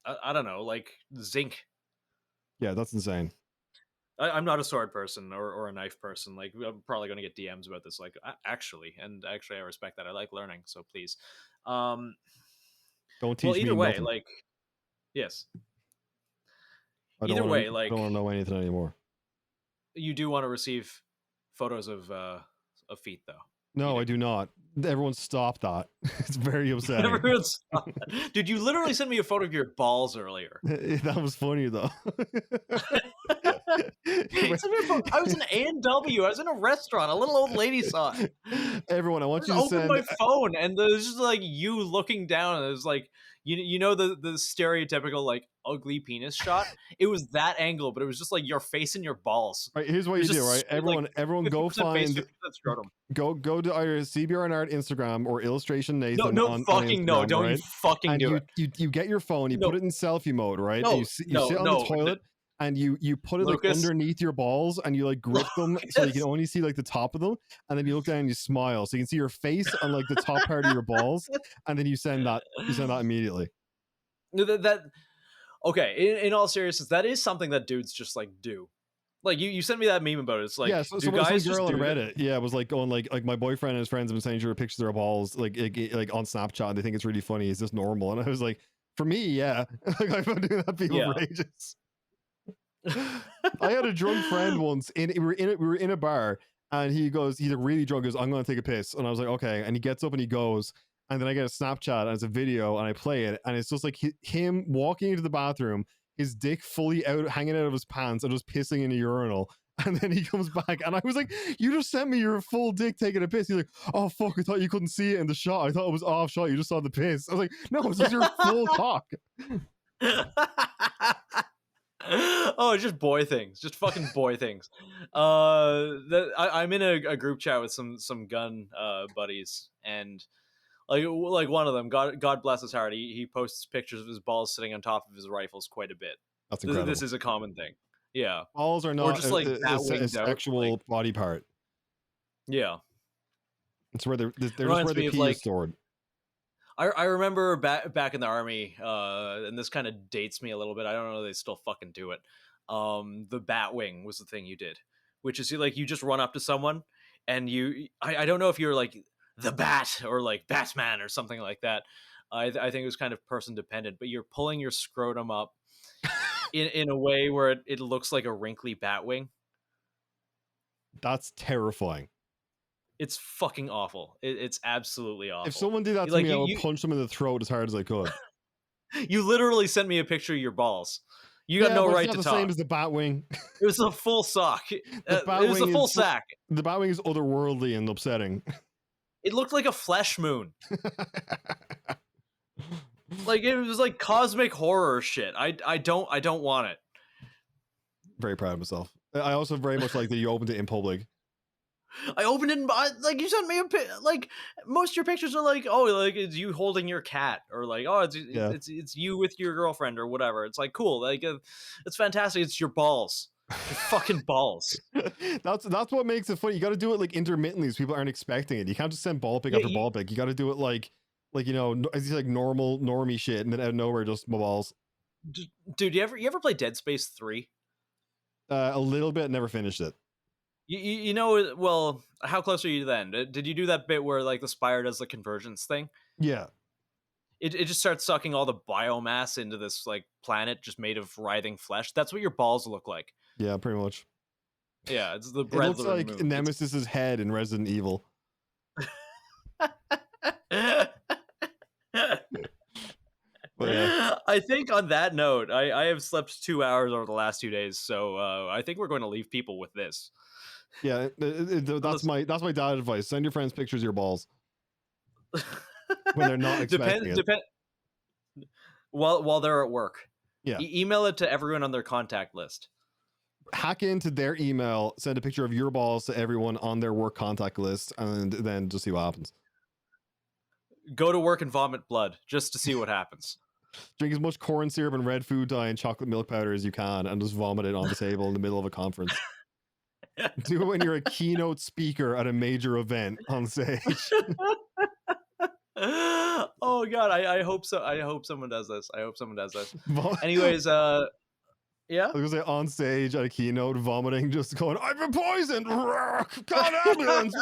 I don't know, like zinc. Yeah, that's insane. I'm not a sword person or a knife person. Like, I'm probably gonna get DMs about this. Like, actually, I respect that. I like learning, so please. Don't teach me. Well, either way, nothing. like, yes. Either way, like, I don't want to know anything anymore. You do want to receive photos of feet, though. No, I do not. Everyone stop that. It's very upsetting. Everyone stop that. Dude, you literally sent me a photo of your balls earlier. That was funny, though. I was in A&W. I was in a restaurant. A little old lady saw it. Everyone, I want you to open my phone, and there's just like you looking down, and there's like you know the stereotypical like ugly penis shot. It was that angle, but it was just like your face and your balls. Right, here's what you do, right? Everyone, go find go to either CBR and Art Instagram or Illustration Nathan. No, fucking no! Don't right? You fucking and do it. You get your phone, you put it in selfie mode, right? No, and you sit on the toilet. And you put it like underneath your balls and you like grip them so you can only see like the top of them, and then you look down and you smile so you can see your face on like the top part of your balls, and then you send that immediately. Okay, in all seriousness, that is something that dudes just like do. Like you sent me that meme about it. It's like, yeah, so guys some girl on Reddit, yeah, was like going like my boyfriend and his friends have been sending her pictures of their balls like on Snapchat, and they think it's really funny. Is this normal? And I was like, for me, yeah, like I've been doing that people for ages. I had a drunk friend once we were in a bar, and he's like really drunk, goes, I'm gonna take a piss, and I was like, okay, and he gets up and he goes, and then I get a Snapchat and it's a video and I play it, and it's just like him walking into the bathroom, his dick fully out, hanging out of his pants, and just pissing in a urinal. And then he comes back, and I was like, you just sent me your full dick taking a piss. He's like, oh fuck, I thought you couldn't see it in the shot. I thought it was off shot. You just saw the piss. I was like, no, it's just your full cock. Oh, it's just boy things, just fucking boy things. I'm in a group chat with some gun buddies, and like one of them, God bless his heart, he posts pictures of his balls sitting on top of his rifles quite a bit. That's incredible. This is a common thing. Yeah, balls are not just like a sexual body part. Yeah, it's where they're just where the key is stored. I remember back in the army, and this kind of dates me a little bit. I don't know if they still fucking do it. The bat wing was the thing you did, which is like you just run up to someone and I don't know if you're like the Bat or like Batman or something like that. I think it was kind of person dependent, but you're pulling your scrotum up in a way where it looks like a wrinkly bat wing. That's terrifying. It's fucking awful. It's absolutely awful. If someone did that to Like, me, I would punch them in the throat as hard as I could. You literally sent me a picture of your balls. You got Yeah, no but right it's to not the talk. same as the Batwing. It was a full sock. It was a Batwing full is- sack. The Batwing is otherworldly and upsetting. It looked like a flesh moon. Like it was like cosmic horror shit. I don't want it. Very proud of myself. I also very much like that you opened it in public. I opened it and like you sent me like most of your pictures are like, oh, like it's you holding your cat, or like, oh, it's you with your girlfriend or whatever. It's like cool, like it's fantastic. It's your balls, your fucking balls. That's what makes it funny. You got to do it like intermittently, so people aren't expecting it. You can't just send ball pic after ball pic. You got to do it like you know, it's like normie shit, and then out of nowhere, just my balls. Dude, you ever play Dead Space 3? A little bit, never finished it. You know, well, how close are you then? Did you do that bit where like the spire does the convergence thing? Yeah. It just starts sucking all the biomass into this like planet just made of writhing flesh. That's what your balls look like. Yeah, pretty much. Yeah, it's the It bread. looks like Nemesis's head in Resident Evil. But, yeah. I think on that note, I have slept 2 hours over the last 2 days, so I think we're going to leave people with this. Yeah, that's my dad advice. Send your friends pictures of your balls when they're not expecting it. While they're at work. Yeah. Email it to everyone on their contact list. Hack into their email, send a picture of your balls to everyone on their work contact list, and then just see what happens. Go to work and vomit blood just to see what happens. Drink as much corn syrup and red food dye and chocolate milk powder as you can, and just vomit it on the table in the middle of a conference. Do it when you're a keynote speaker at a major event on stage. Oh god, I hope so. I hope someone does this. Anyways, yeah. I was gonna say on stage at a keynote, vomiting, just going, "I've been poisoned! Call an ambulance!"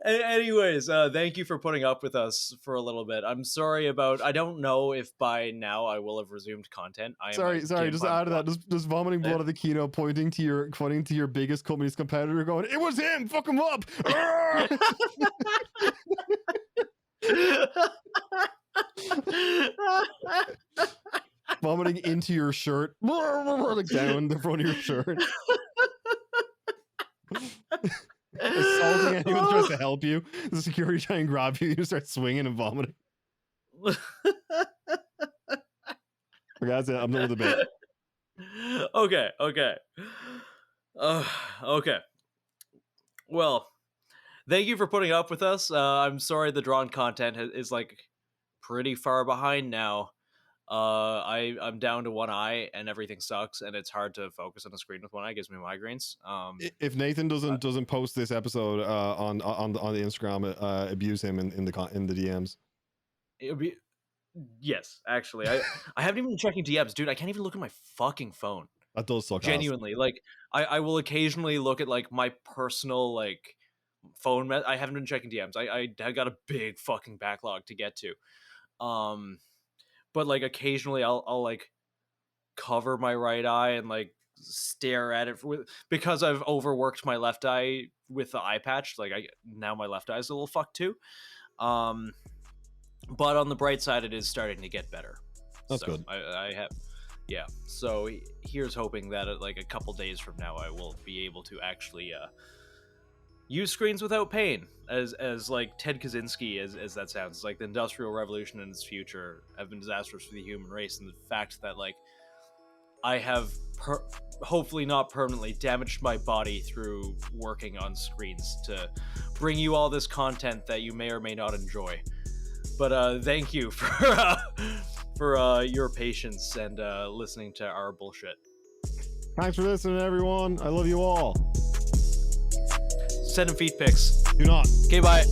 Anyways, thank you for putting up with us for a little bit. I'm sorry about. I don't know if by now I will have resumed content. Sorry. Just add to that. Just vomiting blood at the keynote, pointing to your biggest company's competitor, going, "It was him! Fuck him up!" Vomiting into your shirt, like down the front of your shirt. Assaulting anyone who tries to help you. The security try and grab you. You start swinging and vomiting. Okay, that's it. I'm done with the bit. Okay. Okay. Well, thank you for putting up with us. I'm sorry the drawn content is like pretty far behind now. I'm down to one eye and everything sucks, and it's hard to focus on the screen with one eye. It gives me migraines. If Nathan doesn't post this episode on the Instagram, abuse him in the DMs. It'll be yes, actually. I haven't even been checking DMs, dude. I can't even look at my fucking phone. That does suck. Genuinely, like I will occasionally look at like my personal like phone. I haven't been checking DMs. I got a big fucking backlog to get to. But like occasionally I'll like cover my right eye and like stare at it because I've overworked my left eye with the eye patch. Like now my left eye is a little fucked too. But on the bright side, it is starting to get better. That's good. I have, yeah. So here's hoping that like a couple days from now, I will be able to actually use screens without pain, as like Ted Kaczynski, as that sounds. Like the Industrial Revolution and its future have been disastrous for the human race, and the fact that like I have hopefully not permanently damaged my body through working on screens to bring you all this content that you may or may not enjoy. But thank you for your patience and listening to our bullshit. Thanks for listening, everyone. I love you all. Send them feet pics. Do not. Okay, bye.